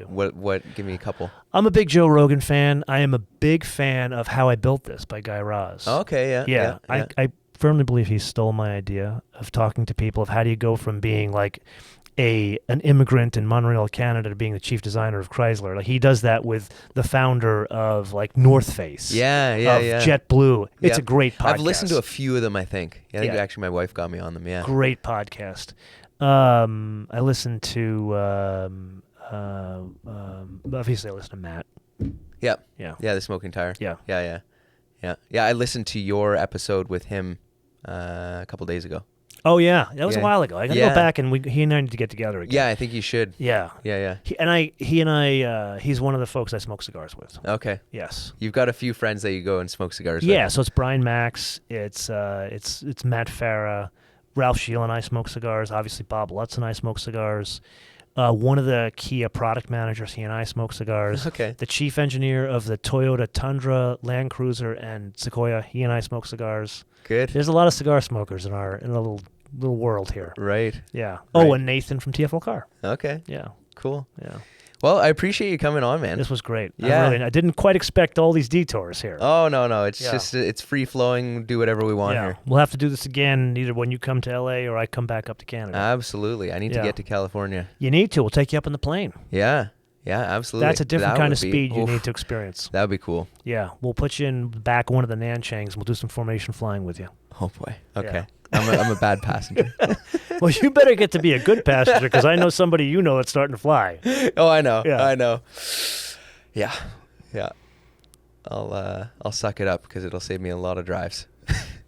What? Give me a couple. I'm a big Joe Rogan fan. I am a big fan of How I Built This by Guy Raz. Oh, okay, yeah. I firmly believe he stole my idea of talking to people of how do you go from being like an immigrant in Montreal, Canada, to being the chief designer of Chrysler. Like he does that with the founder of like North Face. Yeah. JetBlue. It's a great podcast. I've listened to a few of them, I think. I think actually my wife got me on them, yeah. Great podcast. I listened to obviously I listen to Matt. Yeah. Yeah. Yeah, the smoking tire. Yeah. Yeah, I listened to your episode with him a couple days ago. Oh yeah, that was a while ago. I gotta go back and he and I need to get together again. Yeah, I think you should. Yeah. He and I, he's one of the folks I smoke cigars with. Okay. Yes. You've got a few friends that you go and smoke cigars with. Yeah, so it's Brian Max, it's Matt Farah, Ralph Scheel and I smoke cigars. Obviously Bob Lutz and I smoke cigars. One of the Kia product managers, he and I smoke cigars. Okay. The chief engineer of the Toyota Tundra, Land Cruiser, and Sequoia, he and I smoke cigars. Good. There's a lot of cigar smokers in a little world here. Right. Yeah. Right. Oh, and Nathan from TFL Car. Okay. Yeah. Cool. Yeah. Well, I appreciate you coming on, man. This was great. Yeah. I didn't quite expect all these detours here. Oh, no. It's just, it's free flowing. Do whatever we want here. We'll have to do this again, either when you come to LA or I come back up to Canada. Absolutely. I need to get to California. You need to. We'll take you up in the plane. Yeah. Yeah, absolutely. That's a different kind of speed you need to experience. That would be cool. Yeah. We'll put you in the back of one of the Nanshangs and we'll do some formation flying with you. Oh, boy. Okay. Yeah. I'm a bad passenger. Well, you better get to be a good passenger because I know somebody you know that's starting to fly. Oh, I know. Yeah. I know. Yeah. Yeah. I'll suck it up because it'll save me a lot of drives.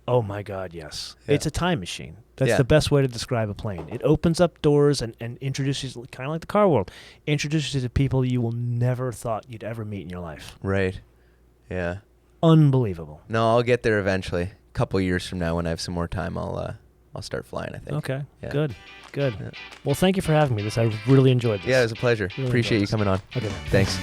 Oh, my God, yes. Yeah. It's a time machine. That's the best way to describe a plane. It opens up doors and introduces, kind of like the car world, introduces you to people you will never thought you'd ever meet in your life. Right. Yeah. Unbelievable. No, I'll get there eventually. A couple years from now when I have some more time, I'll start flying, I think. Okay. Yeah. Good. Yeah. Well, thank you for having me. I really enjoyed this. Yeah, it was a pleasure. Really Appreciate you enjoyed coming on. Okay. Thanks.